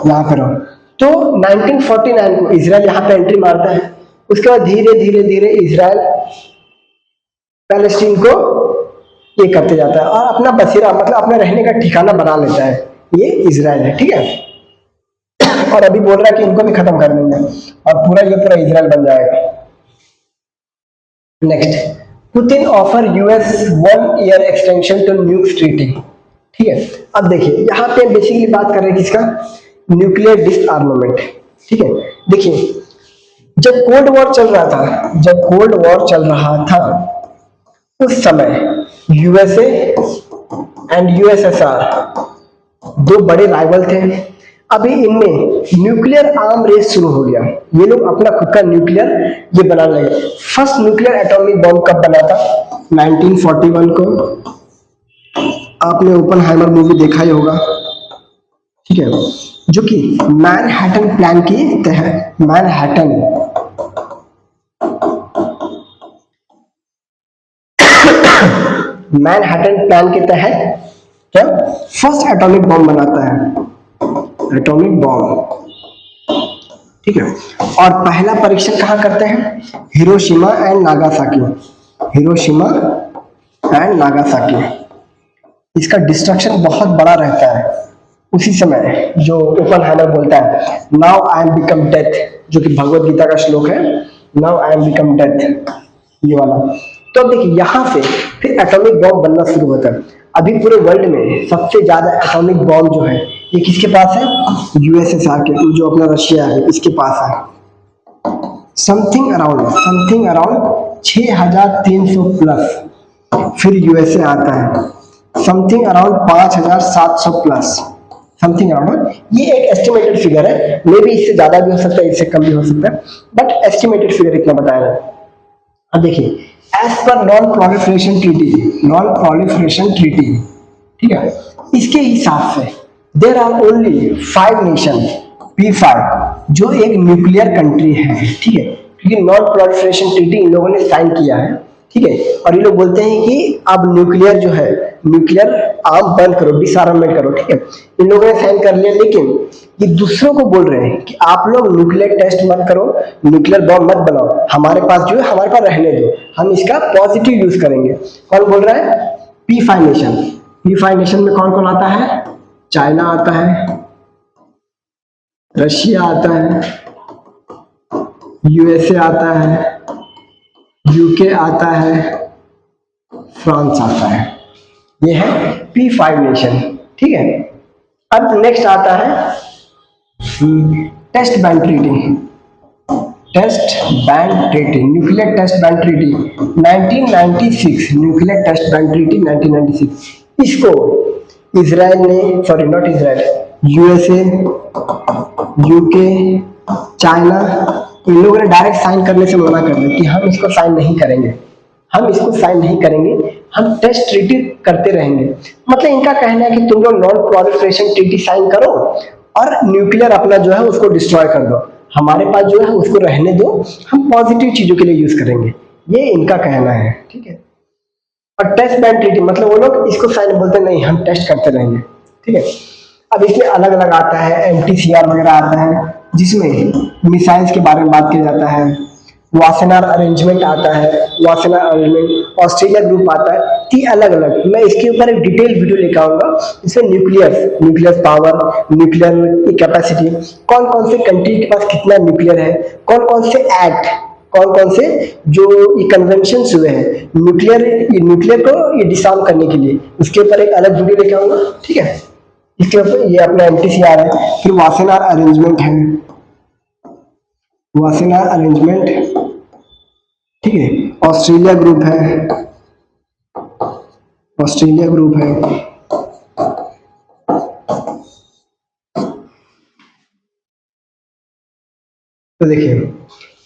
यहाँ पे रहो। तो 1949 को इजराइल यहाँ पे एंट्री मारता है। उसके बाद धीरे धीरे धीरे इजराइल पैलेस्टीन को ये करते जाता है और अपना बसेरा मतलब अपना रहने का ठिकाना बना लेता है। ये इजराइल है, ठीक है। और अभी बोल रहा है कि इनको भी खत्म कर देंगे और पूरा इजराइल बन जाएगा। Next, Putin offer US 1 year extension to nuclear treaty, ठीक है। अब देखिए यहाँ पे बेसिकली बात कर रहे हैं किसका? न्यूक्लियर डिसआर्मामेंट, ठीक है। देखिए जब कोल्ड वॉर चल रहा था उस समय यूएसए एंड यूएसएसआर दो बड़े राइवल थे। अभी इनमें न्यूक्लियर आर्म रेस शुरू हो गया। ये लोग अपना खुद का न्यूक्लियर ये बनाने लगे। फर्स्ट न्यूक्लियर एटॉमिक बॉम्ब कब बना था? 1941 को। आपने ओपेनहाइमर मूवी देखा ही होगा, ठीक है, जो कि मैनहट्टन प्लान के तहत मैनहट्टन प्लान के तहत क्या फर्स्ट एटॉमिक बॉम्ब बनाता है, एटॉमिक बॉम्ब, ठीक है। और पहला परीक्षण कहाँ करते हैं? Hiroshima and Nagasaki, Hiroshima and Nagasaki. इसका डिस्ट्रक्शन बहुत बड़ा रहता है। उसी समय जो ओपेनहाइमर बोलता है now I am become death, जो कि भगवत गीता का श्लोक है, now I am become death, ये वाला। तो अब देखिए यहाँ से फिर एटॉमिक बॉम्ब बनना शुरू होता है। अभी पूरे वर्ल्ड में सबसे ज्यादा एटॉमिक बॉम्ब जो है ये किसके पास है? यूएसएसआर के, जो अपना रशिया है इसके पास है। Something around 6300 plus. फिर यूएसए आता है, something around 5700 plus, something around. ये एक एस्टिमेटेड फिगर है, मे बी इससे ज्यादा भी हो सकता है, इससे कम भी हो सकता है, बट एस्टिमेटेड फिगर इतना बताया है। अब देखिए as per non proliferation treaty, ठीक है, इसके हिसाब से there are only 5 nation P5 जो एक न्यूक्लियर कंट्री है, ठीक है, क्योंकि नॉन प्रोलिफरेशन ट्रीटी इन लोगों ने साइन किया है, ठीक है। और ये लोग बोलते हैं कि अब न्यूक्लियर जो है, न्यूक्लियर आर्म बंद करो, डिसआर्ममेंट करो, ठीक है। इन लोगों ने साइन कर लिया, लेकिन ये दूसरों को बोल रहे हैं कि आप लोग न्यूक्लियर टेस्ट मत करो, न्यूक्लियर बॉम्ब मत बनाओ, हमारे पास जो है हमारे पास रहने दो, हम इसका पॉजिटिव यूज करेंगे। कौन बोल रहा है? P5 nation. P5 नेशन में कौन कौन आता है? चाइना आता है, रशिया आता है, यूएसए आता है, यूके आता है, फ्रांस आता है। ये है P5 नेशन, ठीक है। अब नेक्स्ट आता है test banned treaty, nuclear test banned treaty 1996, nuclear test banned treaty 1996। इसको इजराइल ने, sorry not Israel, USA, UK, China, इन लोगों ने डायरेक्ट साइन करने से मना कर दिया कि हम इसको साइन नहीं करेंगे, हम टेस्ट ट्रीटी करते रहेंगे। मतलब इनका कहना है कि तुम लोग नॉन प्रोलिफरेशन ट्रीटी साइन करो और न्यूक्लियर अपना जो है उसको डिस्ट्रॉय कर दो, हमारे पास जो है उसको रहने दो, हम पॉजिटिव चीजों के लिए यूज करेंगे। ये इनका कहना है, ठीक है। और टेस्ट बैन ट्रीटी मतलब वो लोग इसको साइन बोलते नहीं, हम टेस्ट करते रहेंगे, ठीक है। अब इसमें अलग अलग आता है, MTCR वगैरह आता है, जिसमें मिसाइल्स के बारे में बात किया जाता है, वासेनार अरेंजमेंट आता है, वासेनार अरेंजमेंट, ऑस्ट्रेलिया ग्रुप आता है, तीन अलग अलग। मैं इसके ऊपर एक डिटेल वीडियो लेकर आऊंगा। इसमें न्यूक्लियर पावर, न्यूक्लियर कैपेसिटी, कौन कौन से कंट्री के पास कितना न्यूक्लियर है, कौन कौन से एक्ट, कौन कौन से जो ये कन्वेंशन हुए हैं न्यूक्लियर को ये डिसआर्म करने के लिए, उसके ऊपर एक अलग वीडियो लेकर आऊंगा, ठीक है। इसके ऊपर ये अपना MTCR है, फिर वासेनार अरेंजमेंट है, वासेनार अरेंजमेंट, ठीक है। ऑस्ट्रेलिया ग्रुप है, ऑस्ट्रेलिया ग्रुप है, तो देखिए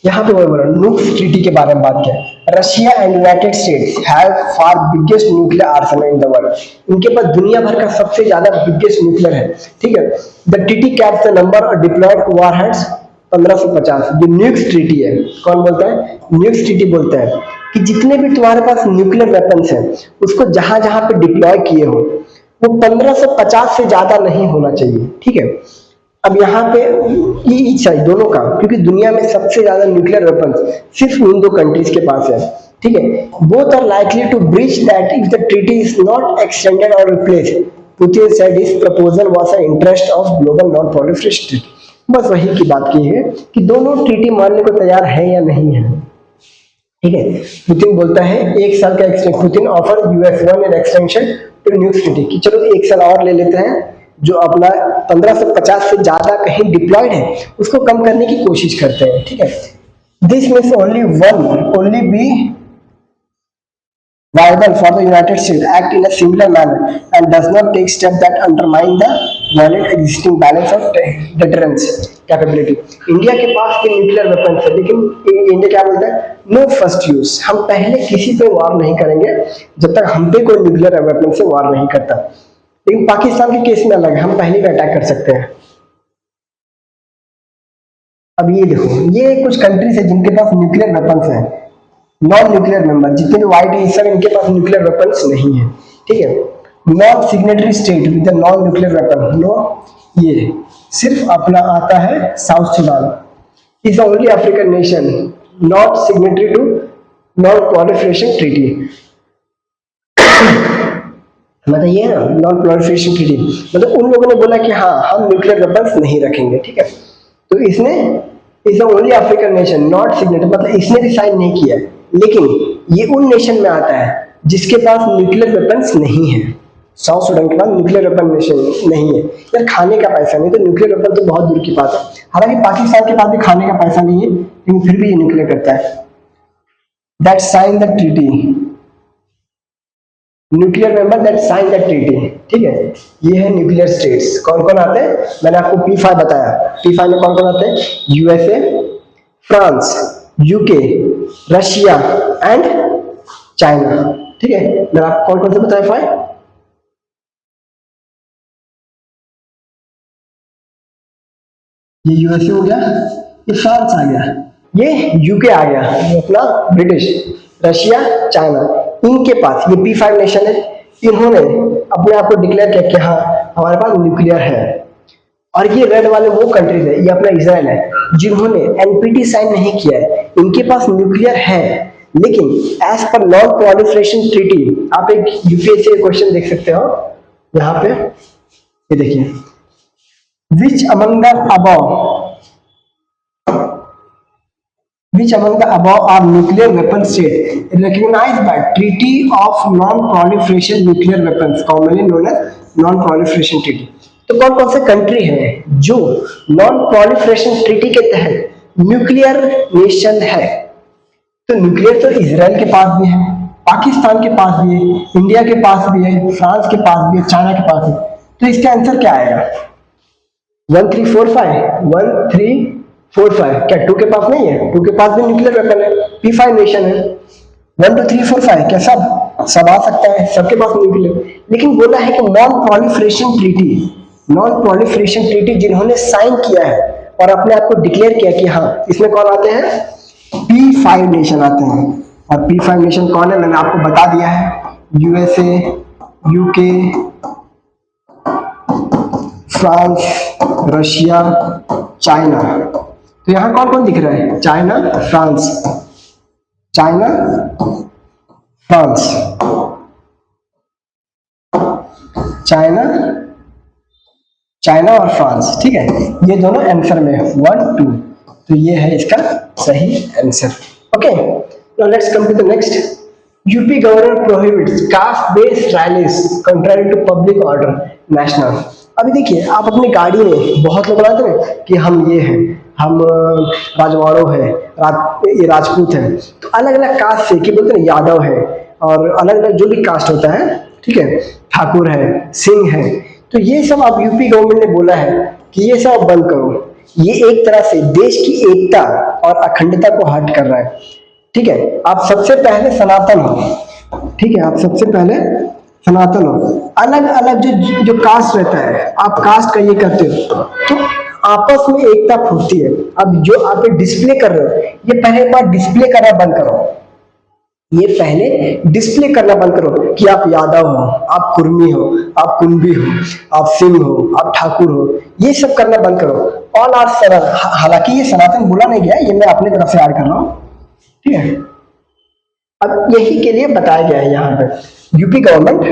यहाँ पे बोला नूक्स ट्रीटी के बारे में बात किया। Russia and United states have far biggest nuclear Arsenal in the world. इनके पास दुनिया भर का सबसे ज्यादा बिगेस्ट न्यूक्लियर है, ठीक है। The treaty caps the number of deployed warheads 1550। जो न्यूक्स ट्रीटी है, कौन बोलता है? न्यूक्स ट्रीटी बोलता है कि जितने भी तुम्हारे पास न्यूक्लियर वेपन्स हैं उसको जहां जहां पे डिप्लॉय किए हो वो 1550 से ज्यादा नहीं होना चाहिए, ठीक है। अब यहाँ पे ये इच्छा है दोनों का, क्योंकि दुनिया में सबसे ज्यादा न्यूक्लियर वेपन्स सिर्फ उन दो कंट्रीज के पास है, ठीक है। Both are likely to breach that if the treaty is not extended or replaced. Putin said his proposal was an interest of global non proliferation treaty. बस वही की बात की है कि दोनों ट्रीटी मानने को तैयार है या नहीं है, ठीक है। पुतिन बोलता है 1 साल का extension, Putin offer US1 an extension to nuclear treaty कि चलो 1 साल और ले लेते हैं, जो अपना 1550 से ज्यादा कहीं डिप्लॉयड है उसको कम करने की कोशिश करते हैं, ठीक है। This means only be viable for the United States act in a similar manner and does not take steps that undermine the valid existing balance of deterrence capability. India के पास भी न्यूक्लियर वेपन्स है, लेकिन India क्या बोलता है? No first use. हम पहले किसी पे वार नहीं करेंगे जब तक हम पे कोई न्यूक्लियर वेपन से वार नहीं करता। लेकिन पाकिस्तान के केस में अलग है, हम पहले भी अटैक कर सकते हैं। अब ये देखो, ये कुछ कंट्रीज है जिनके पास न्यूक्लियर वेपन्स है, नॉन न्यूक्लियर मेंबर जितने भी वाइट है सब इनके पास न्यूक्लियर वेपन्स नहीं है, ठीक है। Non signatory state with non nuclear weapon, no, ये सिर्फ अपना आता है South Sudan is the only African nation not signatory to non proliferation treaty. मतलब ये ना नॉन प्रोलिफरेशन ट्रीटी मतलब उन लोगों ने बोला कि हाँ हम न्यूक्लियर वेपन्स नहीं रखेंगे, ठीक है। तो इसने is the only African nation not signatory, मतलब इसने भी साइन नहीं किया, लेकिन ये उन नेशन में आता है जिसके पास न्यूक्लियर वेपन्स नहीं है। साउथ सुडान के पास न्यूक्लियर वेपन नेशन नहीं है, यार खाने का पैसा नहीं, तो न्यूक्लियर वेपन तो बहुत दूर की बात है। हालांकि पाकिस्तान के पास भी खाने का पैसा नहीं है, लेकिन फिर भी ये न्यूक्लियर करता है। That sign the treaty, nuclear member that sign the treaty, ठीक है। ये है न्यूक्लियर स्टेट्स। कौन कौन आते हैं? मैंने आपको P5 बताया। P5 में कौन कौन आते हैं? USA, France, UK, Russia and China, ठीक है। मैंने आपको कौन कौन से बताया? 5। ये USA हो गया, ये फ्रांस आ गया, ये UK आ गया, ये अपना ब्रिटिश, रशिया, चाइना, इनके पास ये P5 नेशन है। इन्होंने अपने आप को डिक्लेयर किया कि हाँ हमारे पास न्यूक्लियर है। और ये रेड वाले वो कंट्रीज है, ये अपना इजराइल है, जिन्होंने NPT साइन नहीं किया है। इनके पास न्यूक्लियर है, लेकिन as per non proliferation treaty, आप एक UPSC क्वेश्चन देख सकते हो यहाँ पे, ये देखिए, which among the above are nuclear weapon state recognized by Treaty of Non-Proliferation Nuclear Weapons, commonly known as Non-Proliferation Treaty। तो कौन कौन से कंट्री हैं जो नॉन प्रोलिफरेशन ट्रीटी के तहत न्यूक्लियर नेशन है? तो न्यूक्लियर तो इजराइल के पास भी है, पाकिस्तान के पास भी है, इंडिया के पास भी है, फ्रांस के पास भी है, चाइना के पास है। तो इसका आंसर क्या आएगा? 1 3 4 5 1 3 4 5। क्या 2 के पास नहीं है? 2 के पास भी न्यूक्लियर वेपन है, P5 नेशन है। 1 2 3 4 5 क्या सब आ सकता है, सबके पास न्यूक्लियर। लेकिन बोला है कि नॉन प्रोलिफरेशन ट्रीटी जिन्होंने साइन किया है और अपने आप को डिक्लेयर किया कि हाँ इसमें कौन आते हैं? P5 नेशन आते हैं। और P5 नेशन कौन है, मैंने आपको बता दिया है, USA, UK, France, Russia, China. तो यहाँ कौन कौन दिख रहा है, China, France, China, France, China, China और फ्रांस, ठीक है, ये दोनों आंसर में है 1 2, तो ये है इसका सही answer. Okay, now let's come to the next. UP government prohibits caste based rallies contrary to public order national. अभी देखिए, आप अपनी गाड़ी में बहुत लोग बनाते हैं कि हम ये हैं, हम राजवाड़ों हैं, ये राजपूत हैं, तो अलग अलग कास्ट से, कि बोलते हैं यादव है, और अलग अलग जो भी कास्ट होता है, ठीक है, ठाकुर है, सिंह है, तो ये सब आप यूपी गवर्नमेंट ने बोला है कि ये सब बंद करो। ये एक तरह से देश की एकता और अखंडता को हर्ट कर रहा है, ठीक है। आप सबसे पहले सनातन हो, ठीक है, आप सबसे पहले सनातन हो। अलग अलग जो कास्ट रहता है, आप कास्ट का ये करते हो तो आपस में एकता फूटती है। अब जो आप डिस्प्ले कर रहे हो, ये पहले एक बार डिस्प्ले करना बंद करो, ये पहले डिस्प्ले करना बंद करो कि आप यादव हो, आप कुर्मी हो, आप कुंभी हो, आप सिंह हो, आप ठाकुर हो, ये सब करना बंद करो। ऑल आर सनातन, हालांकि ये सनातन बोला नहीं गया, ये मैं अपने तरफ से ऐड कर रहा हूँ, ठीक है। अब यही के लिए बताया गया है यहाँ पे, UP government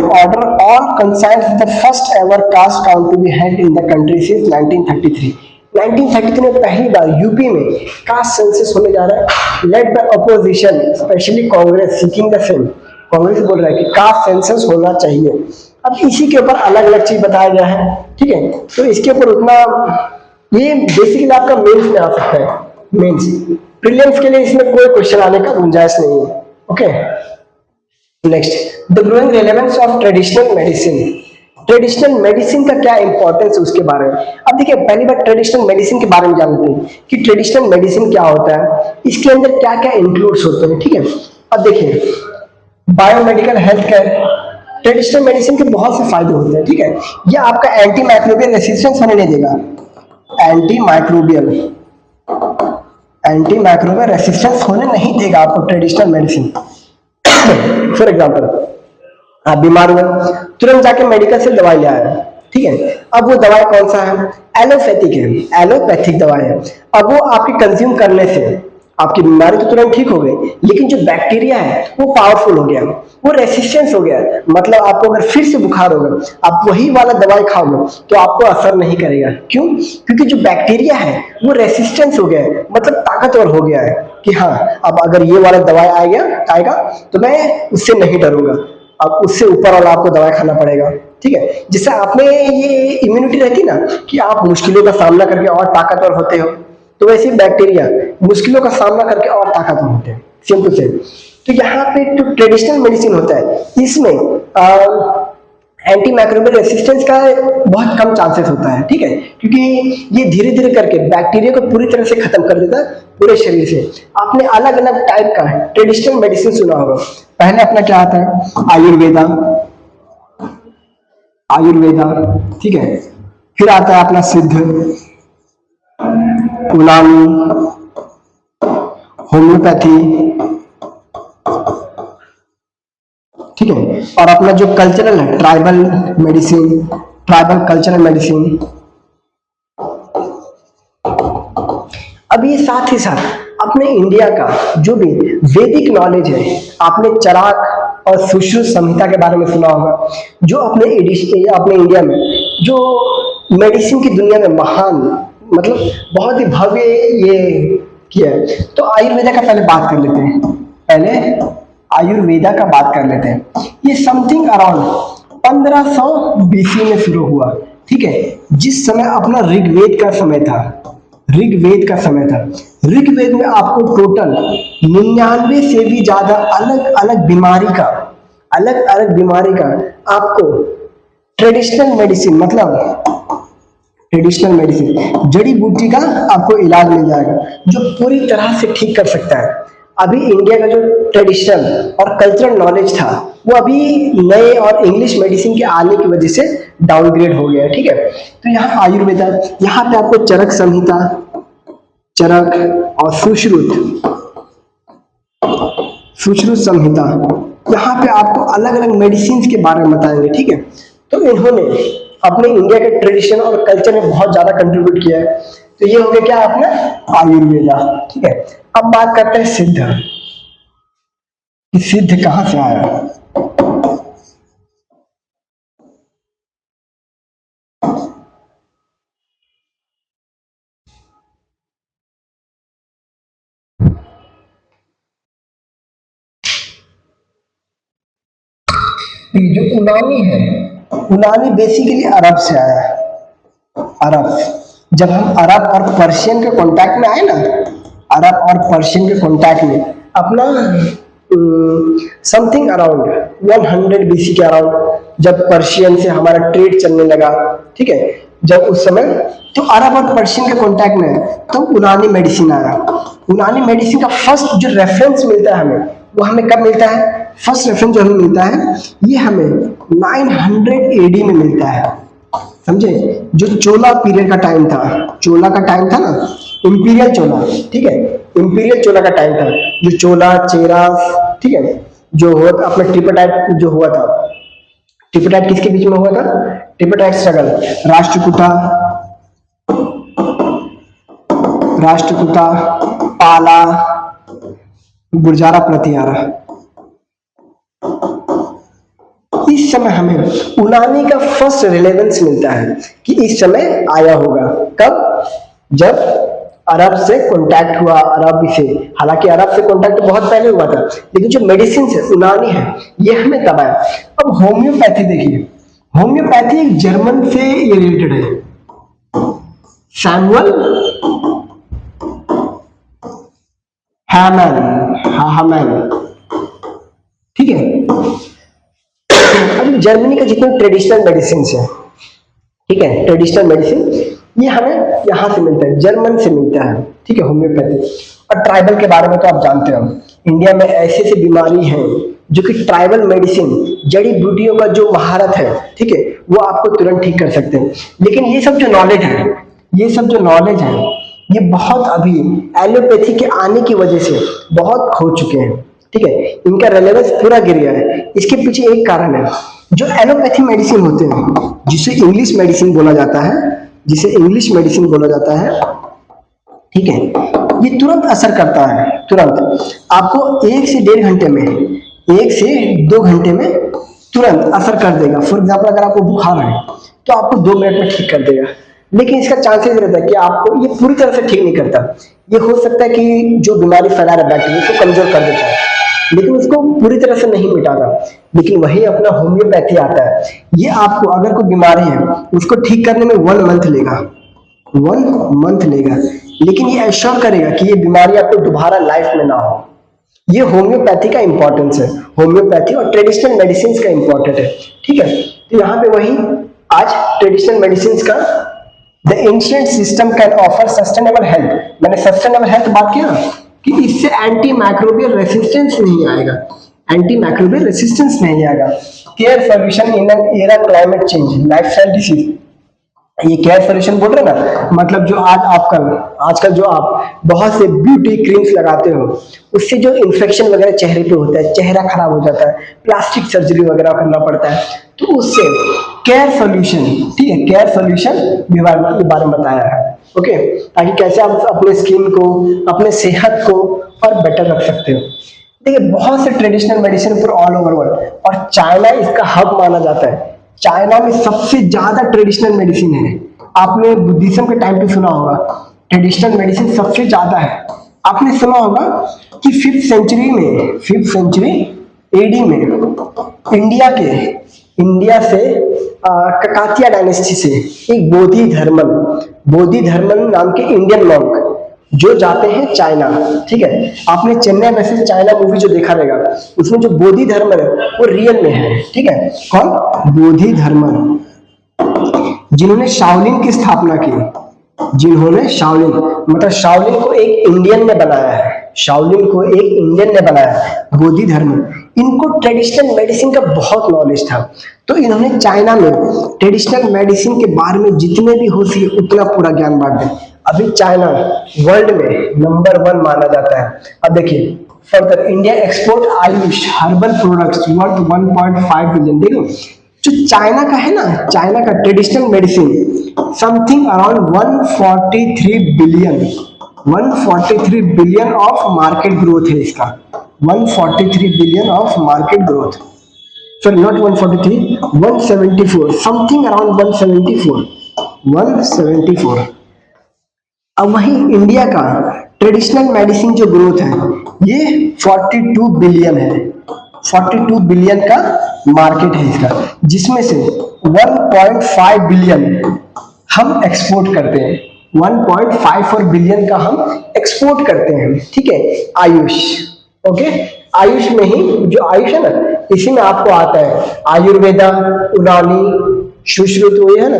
order all consigned the first ever caste count to be held in the country since 1933। 1933 में पहली बार यूपी में कास्ट सेंसस होने जा रहा है, led by opposition, specially Congress seeking the same. Congress बोल रहा है कि कास्ट सेंसस होना चाहिए। अब इसी के ऊपर अलग अलग चीज बताया गया है, ठीक है, तो इसके ऊपर उतना, ये बेसिकली आपका मेंस में आ सकता है, मेंस, प्रीलिम्स के लिए इसमें कोई क्वेश्चन आने का गुंजाइश नहीं है। Okay, next, the growing relevance of traditional medicine. Traditional medicine का क्या इंपॉर्टेंस है उसके बारे में। अब देखिए, पहली बार ट्रेडिशनल मेडिसिन के बारे में जानते हैं कि ट्रेडिशनल मेडिसिन क्या होता है, इसके अंदर क्या क्या इंक्लूड्स होते हैं, ठीक है। अब देखिए, biomedical health care, traditional medicine के बहुत से फायदे होते हैं, ठीक है। ये आपका एंटी माइक्रोबियल रेसिस्टेंस होने नहीं देगा, एंटी माइक्रोबियल रेसिस्टेंस होने नहीं देगा आपको ट्रेडिशनल मेडिसिन। फॉर एग्जाम्पल, आप बीमार हुए, तुरंत जाके मेडिकल से दवाई ले आए, ठीक है। अब वो दवाई कौन सा है, एलोपैथिक है, एलोपैथिक दवाई है। अब वो आपके कंज्यूम करने से आपकी बीमारी तो तुरंत ठीक हो गई, लेकिन जो बैक्टीरिया है वो पावरफुल हो गया, वो रेसिस्टेंस हो गया, मतलब आपको अगर फिर से बुखार होगा, आप वही वाला दवाई खाओगे तो आपको असर नहीं करेगा। क्यों? क्योंकि जो बैक्टीरिया है वो रेसिस्टेंस हो गया है, मतलब ताकतवर हो गया है कि हाँ, अब अगर ये वाला दवाई आएगा तो मैं उससे नहीं डरूंगा, अब उससे ऊपर वाला आपको दवाई खाना पड़ेगा, ठीक है। जिससे आप में ये इम्यूनिटी रहती ना कि आप मुश्किलों का सामना करके और ताकतवर होते हो, तो वैसे बैक्टीरिया मुश्किलों का सामना करके और ताकतवर होते हैं, सेम टू सेम। तो यहाँ पे जो ट्रेडिशनल मेडिसिन होता है, इसमें एंटी माइक्रोबियल रेसिस्टेंस का बहुत कम चांसेस होता है, ठीक है, क्योंकि ये धीरे धीरे करके बैक्टीरिया को पूरी तरह से खत्म कर देता है पूरे शरीर से। आपने अलग अलग टाइप का ट्रेडिशनल मेडिसिन सुना होगा। पहले अपना क्या आता है, आयुर्वेदा, ठीक है। फिर आता है अपना सिद्ध, यूनानी, होम्योपैथी, ठीक है। और अपना जो कल्चरल है, ट्राइबल कल्चरल मेडिसिन। अब ये साथ ही साथ अपने इंडिया का जो भी वैदिक नॉलेज है, आपने चरक और सुश्रुत संहिता के बारे में सुना होगा, जो अपने इंडिया में जो मेडिसिन की दुनिया में महान, मतलब बहुत ही भव्य ये किया है। तो आयुर्वेदा का पहले बात कर लेते हैं, ये समथिंग अराउंड 1500 BC में शुरू हुआ, ठीक है, जिस समय अपना ऋग्वेद का समय था। ऋग्वेद में आपको टोटल 99 से भी ज्यादा अलग अलग बीमारी का आपको ट्रेडिशनल मेडिसिन जड़ी बूटी का आपको इलाज मिल जाएगा, जो पूरी तरह से ठीक कर सकता है। अभी इंडिया का जो ट्रेडिशनल और कल्चरल नॉलेज था, वो अभी नए और इंग्लिश मेडिसिन के आने की वजह से डाउनग्रेड हो गया है, ठीक है। तो यहाँ आयुर्वेदा, यहाँ पे आपको चरक संहिता, चरक और सुश्रुत, सुश्रुत संहिता, यहाँ पे आपको अलग अलग मेडिसिन के बारे में बताएंगे, ठीक है। तो इन्होंने अपने इंडिया के ट्रेडिशन और कल्चर में बहुत ज्यादा कंट्रीब्यूट किया है। तो ये हो गया क्या अपना आयुर्वेदा, ठीक है। अब बात करते हैं सिद्ध, कि सिद्ध कहाँ से आया। जो यूनानी है, यूनानी बेसिकली अरब से आया है, अरब। जब हम अरब और पर्शियन के कांटेक्ट में आए ना, अरब और पर्शियन के कांटेक्ट में अपना समथिंग अराउंड 100 बीसी के अराउंड जब पर्शियन से हमारा ट्रेड चलने लगा, ठीक है, जब उस समय तो अरब और पर्शियन के कांटेक्ट में तो यूनानी मेडिसिन आया। यूनानी मेडिसिन का फर्स्ट जो रेफरेंस मिलता है हमें, वो हमें कब मिलता है? फर्स्ट रेफरेंस जो हमें मिलता है ये हमें 900 एडी में मिलता है, समझे। जो चोला पीरियड का टाइम था, चोला का टाइम था ना, इंपीरियल चोला, ठीक है, इंपीरियल चोला का टाइम था। जो चोला चेरा, ठीक है, जो हुआ अपना ट्रिपटाइट जो हुआ था, ट्रिपटाइट किसके बीच में हुआ था? ट्रिपटाइट स्ट्रगल, राष्ट्रकूटा, पाला, गुर्जारा प्रतिहारा। इस समय हमें यूनानी का फर्स्ट रिलेवेंस मिलता है कि इस समय आया होगा। कब? जब अरब से कांटेक्ट हुआ, अरब से, हालांकि अरब से कांटेक्ट बहुत पहले हुआ था, लेकिन जो मेडिसिन है यूनानी है ये हमें तब आया। अब होम्योपैथी देखिए, होम्योपैथी एक जर्मन से ये रिलेटेड है, सैमुअल हामैन, ठीक है। अब जर्मनी का जितने ट्रेडिशनल मेडिसिन है, ठीक है, ट्रेडिशनल मेडिसिन ये हमें यहाँ से मिलता है, जर्मन से मिलता है, ठीक है, होम्योपैथी। और ट्राइबल के बारे में तो आप जानते हो, इंडिया में ऐसी ऐसी बीमारी है जो कि ट्राइबल मेडिसिन, जड़ी बूटियों का जो महारत है, ठीक है, वो आपको तुरंत ठीक कर सकते हैं। लेकिन ये सब जो नॉलेज है, ये सब जो नॉलेज है, ये बहुत अभी एलोपैथी के आने की वजह से बहुत खो चुके हैं, ठीक है, इनका रेलेवेंस पूरा गिर गया है। इसके पीछे एक कारण है, जो एलोपैथी मेडिसिन होते हैं, जिसे इंग्लिश मेडिसिन बोला जाता है, जिसे इंग्लिश मेडिसिन बोला जाता है, ठीक है, ये तुरंत असर करता है, तुरंत आपको 1 से 1.5 घंटे में, 1 से 2 घंटे में तुरंत असर कर देगा। फॉर एग्जाम्पल अगर आपको बुखार है तो आपको 2 मिनट में ठीक कर देगा, लेकिन इसका चांसेस रहता है कि आपको ये पूरी तरह से ठीक नहीं करता। ये हो सकता है कि जो बीमारी फैला रहा है बैक्टीरिया उसको कमजोर कर देता है, लेकिन उसको पूरी तरह से नहीं मिटाता। लेकिन वही अपना होम्योपैथी आता है, ये आपको अगर कोई बीमारी है उसको ठीक करने में 1 मंथ लेगा, 1 मंथ लेगा, लेकिन ये एश्योर करेगा कि ये बीमारी आपको दोबारा लाइफ में ना हो। ये होम्योपैथी का इंपॉर्टेंस है, होम्योपैथी और ट्रेडिशनल मेडिसिन का इंपॉर्टेंट है, ठीक है। तो यहाँ पे वही आज ट्रेडिशनल मेडिसिन का the ancient system can offer sustainable health, मैंने सस्टेनेबल हेल्थ बात किया कि इससे एंटी माइक्रोबियल रेसिस्टेंस नहीं आएगा, एंटी माइक्रोबियल रेसिस्टेंस नहीं आएगा। Care solution in an era climate change, lifestyle disease, ये केयर सॉल्यूशन बोल रहे ना, मतलब जो आजकल जो आप बहुत से ब्यूटी क्रीम्स लगाते हो, उससे जो इन्फेक्शन वगैरह चेहरे पे होता है, चेहरा खराब हो जाता है, प्लास्टिक सर्जरी वगैरह करना पड़ता है, तो उससे केयर सॉल्यूशन, ठीक है, केयर सॉल्यूशन के बारे में बताया है, ओके, ताकि कैसे आप अपने स्किन को, अपने सेहत को और बेटर रख सकते हो। देखिए बहुत से ट्रेडिशनल मेडिसिन पर ऑल ओवर वर्ल्ड, और चाइना इसका हब माना जाता है। चाइना में सबसे ज्यादा ट्रेडिशनल मेडिसिन है, आपने बुद्धिज्म के टाइम पे सुना होगा, ट्रेडिशनल मेडिसिन सबसे ज्यादा है। आपने सुना होगा कि 5th सेंचुरी एडी में इंडिया से ककातिया डायनेस्टी से एक बोधि धर्मन नाम के इंडियन मॉन्क जो जाते हैं चाइना, ठीक है, आपने चेन्नई वर्सेस चाइना मूवी जो देखा रहेगा, उसमें जो बोधि धर्मन है वो रियल में है, ठीक है, कौन? बोधि धर्मन, जिन्होंने शाओलिन की स्थापना की, जिन्होंने शाओलिन मतलब शाओलिन को एक इंडियन ने बनाया है, शाओलिन को एक इंडियन ने बनाया है, बोधि धर्म। इनको ट्रेडिशनल मेडिसिन का बहुत नॉलेज था, तो इन्होंने चाइना में ट्रेडिशनल मेडिसिन के बारे में जितने भी हो सके उतना पूरा ज्ञान बांट दिया। अभी चाइना वर्ल्ड में नंबर 1 माना जाता है। अब देखिए further India export Ayush herbal products worth 1.5 billion. देखो जो चाइना का है ना, चाइना का traditional medicine something around 143 billion of market growth है इसका, 143 billion of market growth, sorry not 143, 174, something around 174। अब वही इंडिया का ट्रेडिशनल मेडिसिन जो ग्रोथ है ये 42 बिलियन है, 42 बिलियन का मार्केट है इसका, जिसमें से 1.5 बिलियन हम एक्सपोर्ट करते हैं, 1.54 बिलियन का हम एक्सपोर्ट करते हैं, ठीक है। आयुष, ओके, आयुष में ही जो आयुष है ना, इसी में आपको आता है आयुर्वेदा, उनानी, सुश्रुत, वो है ना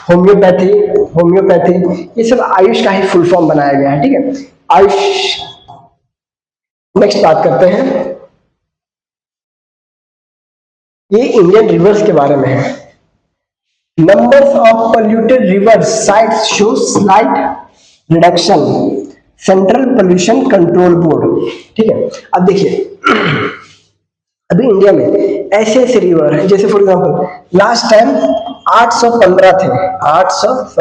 होम्योपैथी, ये सब आयुष का ही फुल फॉर्म बनाया गया है, ठीक है, आयुष। नेक्स्ट बात करते हैं, ये इंडियन रिवर्स के बारे में है। Numbers of polluted reverse sites show slight reduction, central pollution control board, ठीक है। अब देखिए अभी इंडिया में ऐसे ऐसे रिवर है, जैसे फॉर एग्जांपल लास्ट टाइम 815 थे,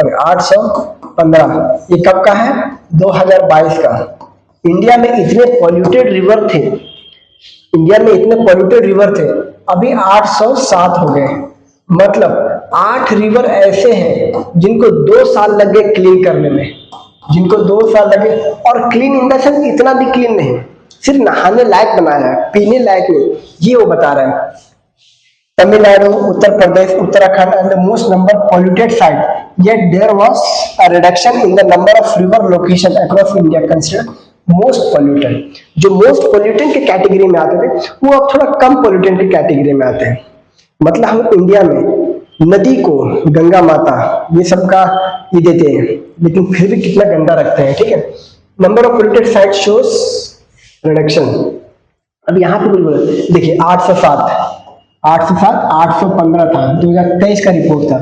815, ये कब का है, 2022 का। इंडिया में इतने पॉल्यूटेड रिवर थे, अभी 807 हो गए, मतलब 8 रिवर ऐसे हैं जिनको 2 साल लगे क्लीन करने में, और क्लीन इन द सेंस इतना भी क्लीन नहीं, सिर्फ नहाने लायक बनाया है, पीने लायक नहीं, ये वो बता रहे हैं। Tamil Nadu, Uttar Pradesh, Uttarakhand and the most number polluted site, yet there was a reduction in the number of river location across India considered most polluted. जो मोस्ट पॉल्यूटेड के कैटेगरी में आते थे वो अब थोड़ा कम पॉल्यूटेड के कैटेगरी में आते हैं। मतलब हम इंडिया में नदी को, गंगा माता, ये सब का ये देते हैं, लेकिन फिर भी कितना गंदा रखते हैं, ठीक है। Number of polluted site shows reduction. अब यहाँ पे बोल देखिए 807, 815 था, 2023 का रिपोर्ट था,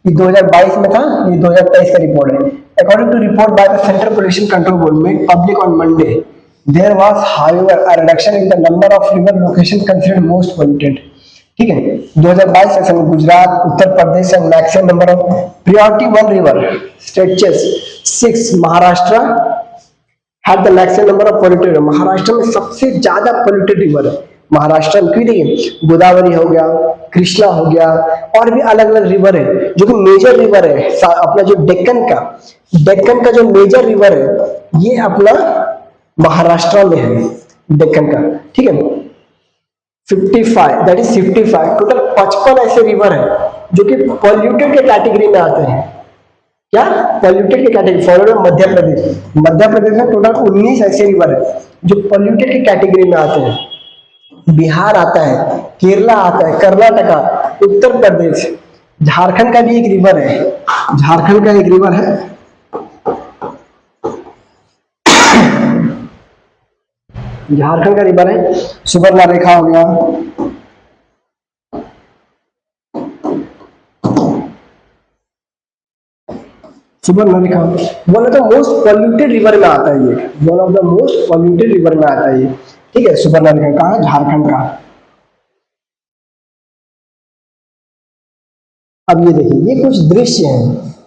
ये 2022 में था, ये 2023 का रिपोर्ट है। According to report by the central pollution control board में public on Monday, there was however a reduction in the number of river location considered most polluted, ठीक है। 2022 सेशन में Gujarat, Uttar Pradesh and maximum number of priority 1 river stretches 6, Maharashtra had the maximum number of polluted. Maharashtra में सबसे ज्यादा polluted river है महाराष्ट्र में, क्यों देखिए गोदावरी हो गया, कृष्णा हो गया, और भी अलग अलग रिवर है जो कि मेजर रिवर है। अपना जो डेक्कन का जो मेजर रिवर है ये अपना महाराष्ट्र में है, डेक्कन का, ठीक है। 55, दैट इज 55, टोटल 55 ऐसे रिवर है जो कि पॉल्यूटेड के कैटेगरी में आते हैं। क्या पॉल्यूटेड के कैटेगरी, फॉलोड मध्य प्रदेश में टोटल 19 ऐसे रिवर है जो पॉल्यूटेड के कैटेगरी में आते हैं। बिहार आता है, केरला आता है, कर्नाटका, उत्तर प्रदेश, झारखंड का भी एक रिवर है, झारखंड का रिवर है, सुवर्णरेखा हो गया, Subarnarekha one of the most polluted river में आता है ये, one of the most polluted river में आता है ये, ठीक है। सुवर्णरेखा कहाँ है, झारखंड का। अब ये देखिए, ये कुछ दृश्य हैं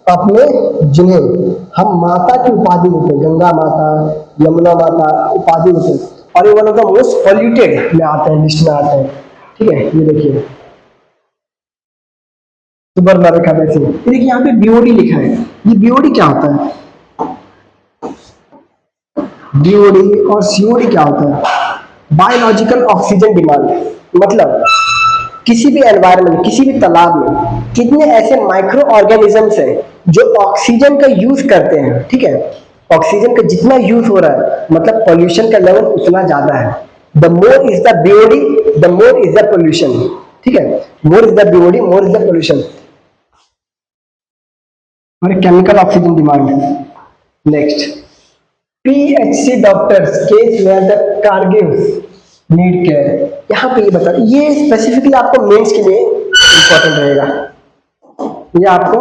अपने जिन्हें हम माता की उपाधि देते हैं, गंगा माता, यमुना माता उपाधि देते हैं, और ये one of the most polluted में आते हैं, लिस्ट में आते हैं, ठीक है। ये देखिए सुवर्णरेखा वैसे, ये देखिए यहाँ पे बीओडी लिखा है, ये बीओडी क्या होता है, बीओडी और सीओडी क्या होता है, बायोलॉजिकल ऑक्सीजन डिमांड। मतलब किसी भी एनवायरनमेंट, किसी भी तालाब में कितने ऐसे माइक्रो ऑर्गेनिजम्स हैं जो ऑक्सीजन का यूज करते हैं, ठीक है। ऑक्सीजन का जितना यूज हो रहा है मतलब पॉल्यूशन का लेवल उतना ज्यादा है। The more is the BOD the more is the pollution, ठीक है। More is the BOD more is the pollution, और chemical oxygen demand. Next, PHC doctors case where the caregivers need care. यहाँ पे ये बता, ये स्पेसिफिकली आपको mains के लिए इंपॉर्टेंट रहेगा, ये आपको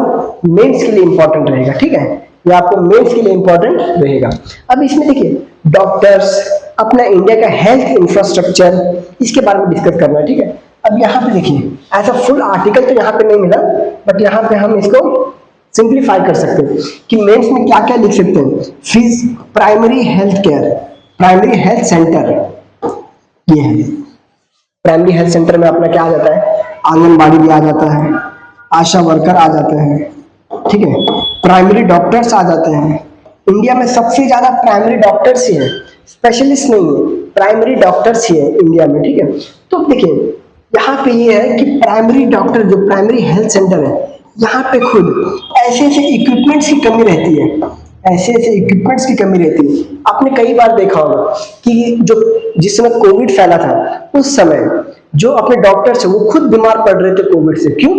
मेंस के लिए इंपॉर्टेंट रहेगा, ठीक है। ये आपको मेंस के लिए इंपॉर्टेंट रहेगा। अब इसमें देखिए डॉक्टर्स, अपना इंडिया का हेल्थ इंफ्रास्ट्रक्चर, इसके बारे में डिस्कस करना है, ठीक है। अब यहाँ पे देखिए ऐसा फुल आर्टिकल तो यहाँ पे नहीं मिला, बट यहाँ पे हम इसको सिंप्लीफाई कर सकते हैं कि मेंस में क्या क्या लिख सकते हैं। Fees primary health care, primary health centre, ये है प्राइमरी हेल्थ सेंटर में अपना क्या आ जाता है, आंगनबाड़ी भी आ जाता है, आशा वर्कर आ जाते हैं, ठीक है, प्राइमरी डॉक्टर्स आ जाते हैं। इंडिया में सबसे ज्यादा प्राइमरी डॉक्टर्स ही है, स्पेशलिस्ट नहीं है, प्राइमरी डॉक्टर्स ही है इंडिया में, ठीक है। तो देखिए यहाँ पे ये है कि प्राइमरी डॉक्टर जो प्राइमरी हेल्थ सेंटर है, यहाँ पे खुद ऐसे ऐसे इक्विपमेंट्स की कमी रहती है, ऐसे ऐसे इक्विपमेंट्स की कमी रहती है। आपने कई बार देखा होगा कि जो जिस समय कोविड फैला था उस समय जो अपने डॉक्टर्स है वो खुद बीमार पड़ रहे थे कोविड से। क्यों?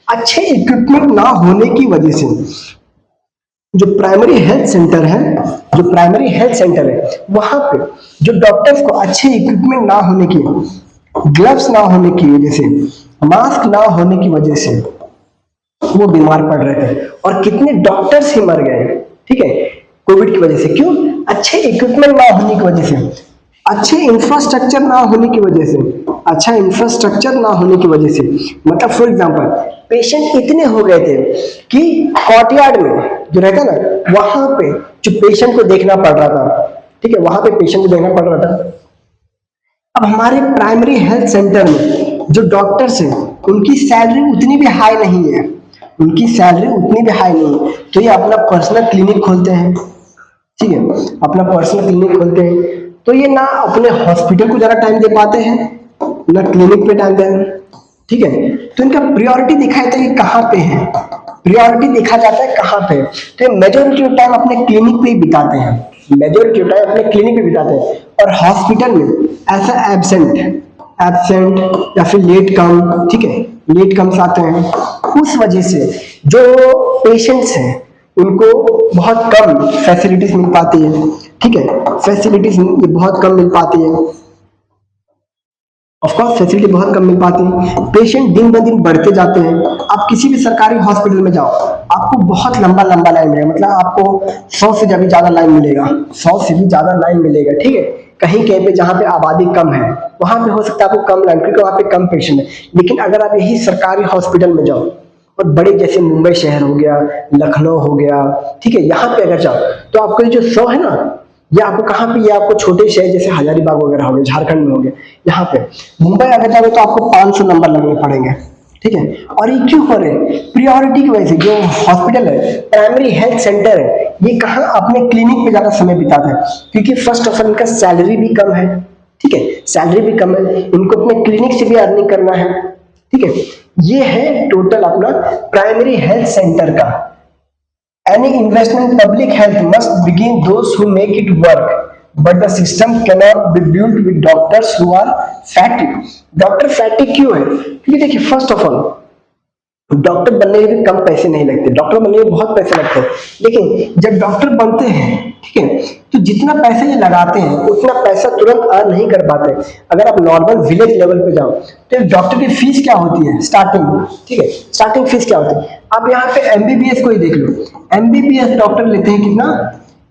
अच्छे इक्विपमेंट ना होने की वजह से। जो प्राइमरी हेल्थ सेंटर है, जो प्राइमरी हेल्थ सेंटर है वहां पे जो डॉक्टर्स को अच्छे इक्विपमेंट ना होने की, ग्लव्स ना होने की वजह से, मास्क ना होने की वजह से वो बीमार पड़ रहे थे और कितने डॉक्टर्स ही मर गए, ठीक है, कोविड की वजह से। क्यों? अच्छे इक्विपमेंट ना होने की वजह से, अच्छे इंफ्रास्ट्रक्चर ना होने की वजह से, अच्छा इंफ्रास्ट्रक्चर ना होने की वजह से। मतलब फॉर एग्जांपल पेशेंट इतने हो गए थे कि कोर्टयार्ड में जो रहता ना वहां पे जो पेशेंट को देखना पड़ रहा था, ठीक है, वहां पे पेशेंट को देखना पड़ रहा था। अब हमारे प्राइमरी हेल्थ सेंटर में जो डॉक्टर्स हैं उनकी सैलरी उतनी भी हाई नहीं है, उनकी सैलरी उतनी भी हाई नहीं है, तो ये अपना पर्सनल क्लिनिक खोलते हैं, ठीक है, अपना पर्सनल क्लिनिक खोलते हैं। तो ये ना अपने हॉस्पिटल को ज्यादा टाइम दे पाते हैं ना क्लिनिक पे टाइम दें, ठीक है। तो इनका प्रायोरिटी दिखाया जाता है कि कहाँ पे है, प्रायोरिटी देखा जाता है कहाँ पे। तो मेजोरिटी ऑफ टाइम अपने क्लिनिक पे ही बिताते हैं, मेजोरिटी ऑफ टाइम अपने क्लिनिक पे बिताते हैं और हॉस्पिटल में ऐसा एब्सेंट या फिर लेट कम, ठीक है, लेट कम्स आते हैं। उस वजह से जो पेशेंट्स हैं उनको बहुत कम फैसिलिटीज मिल पाती है, ठीक है, फैसिलिटीज बहुत कम मिल पाती है, ऑफ कोर्स फैसिलिटी बहुत कम मिल पाती है। पेशेंट दिन ब दिन बढ़ते जाते हैं। आप किसी भी सरकारी हॉस्पिटल में जाओ आपको बहुत लंबा लंबा लाइन मिलेगा, मतलब आपको 100 से भी ज्यादा लाइन मिलेगा, 100 से भी ज्यादा लाइन मिलेगा, ठीक है। कहीं कहीं पे जहाँ पे आबादी कम है वहां पे हो सकता है आपको कम लाइन, क्योंकि वहां पे कम पेशेंट है। लेकिन अगर आप यही सरकारी हॉस्पिटल में जाओ और बड़े जैसे मुंबई शहर हो गया, लखनऊ हो गया, ठीक है, यहाँ पे अगर जाओ तो आपको ये जो 100 है ना, ये आपको कहाँ पे, ये आपको छोटे शहर जैसे हजारीबाग वगैरह हो गए, झारखंड में हो गए, यहाँ पे मुंबई अगर जाओगे तो आपको 500 नंबर लगने पड़ेंगे, ठीक है। और ये क्यों हो रहे हैं? प्रियोरिटी की वजह से। जो हॉस्पिटल है, प्राइमरी हेल्थ सेंटर है, ये कहाँ अपने क्लिनिक पे ज्यादा समय बिताता है, क्योंकि फर्स्ट ऑफ ऑल इनका सैलरी भी कम है, ठीक है, सैलरी भी कम है, इनको अपने क्लिनिक से भी अर्निंग करना है, ठीक है। ये है टोटल अपना प्राइमरी हेल्थ सेंटर का। Any investment in public health must begin those who make it work, but the system cannot be built with doctors who are fatigue. Doctor फैटिक क्यों है? क्योंकि देखिए फर्स्ट ऑफ ऑल डॉक्टर बनने में भी कम पैसे नहीं लगते, डॉक्टर बनने में बहुत पैसे लगते हैं। लेकिन जब डॉक्टर बनते हैं, ठीक है, तो जितना पैसा ये लगाते हैं उतना पैसा तुरंत अर्न नहीं कर पाते। अगर आप नॉर्मल विलेज लेवल पे जाओ तो डॉक्टर की फीस क्या होती है स्टार्टिंग, ठीक है, स्टार्टिंग फीस क्या होती है? आप यहाँ पे एमबीबीएस को ही देख लो, एमबीबीएस डॉक्टर लेते हैं कितना?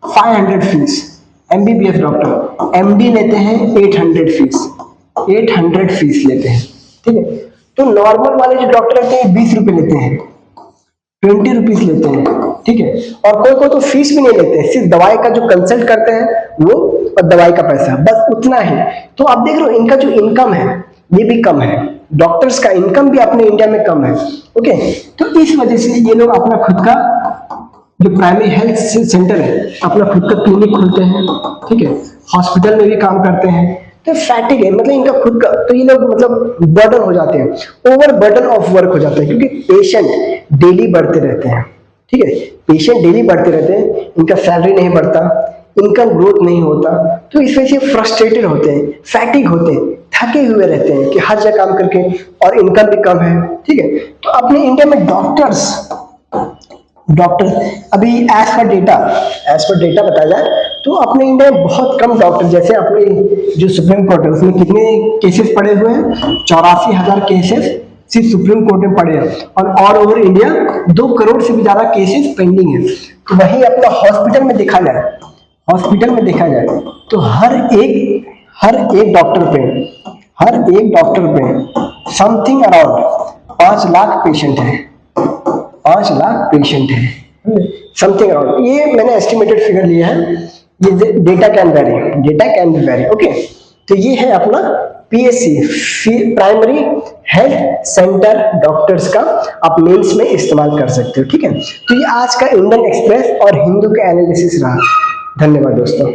500 फीस एमबीबीएस डॉक्टर। एमडी लेते हैं 800 फीस, 800 फीस लेते हैं, ठीक है। तो नॉर्मल वाले जो डॉक्टर रहते हैं 20 रुपए लेते हैं, 20 रुपीज लेते हैं, ठीक है। और कोई कोई तो फीस भी नहीं लेते हैं, सिर्फ दवाई का जो कंसल्ट करते हैं वो और दवाई का पैसा, बस उतना ही। तो आप देख रहे हो इनका जो इनकम है ये भी कम है, डॉक्टर्स का इनकम भी अपने इंडिया में कम है, ओके। तो इस वजह से ये लोग अपना खुद का जो प्राइमरी हेल्थ सेंटर है अपना खुद का क्लिनिक खोलते हैं, ठीक है, हॉस्पिटल में भी काम करते हैं। तो फैटिक है, मतलब इनका खुद का, तो ये लोग मतलब बर्डन हो जाते हैं, ओवर बर्डन ऑफ वर्क हो जाता है, क्योंकि पेशेंट डेली बढ़ते रहते हैं, ठीक है, पेशेंट डेली बढ़ते रहते हैं, इनका सैलरी नहीं बढ़ता, इनकम ग्रोथ नहीं होता, तो इस वजह से फ्रस्ट्रेटेड होते हैं, फैटिक होते हैं, थके हुए रहते हैं कि हर जगह काम करके और इनकम भी कम है, ठीक है। तो अपने इंडिया में डॉक्टर्स अभी एज पर डेटा बताया जाए तो अपने इंडिया में बहुत कम डॉक्टर, जैसे अपने जो सुप्रीम कोर्ट है उसमें कितने केसेस पड़े हुए हैं? 84,000 केसेस सिर्फ सुप्रीम कोर्ट में पड़े हैं, और ऑल ओवर इंडिया 2 करोड़ से भी ज्यादा केसेस पेंडिंग है। तो वही अपना हॉस्पिटल में देखा जाए, हॉस्पिटल में देखा जाए तो हर एक डॉक्टर पे समथिंग अराउंड 5 लाख पेशेंट है, 5 लाख पेशेंट है समथिंग अराउंड। ये मैंने एस्टिमेटेड फिगर लिया है, ये डेटा कैन वेरी ओके। तो ये है अपना PHC primary health centre doctors का, आप मेंस में इस्तेमाल कर सकते हो, ठीक है। तो ये आज का इंडियन एक्सप्रेस और हिंदू का एनालिसिस रहा। धन्यवाद दोस्तों।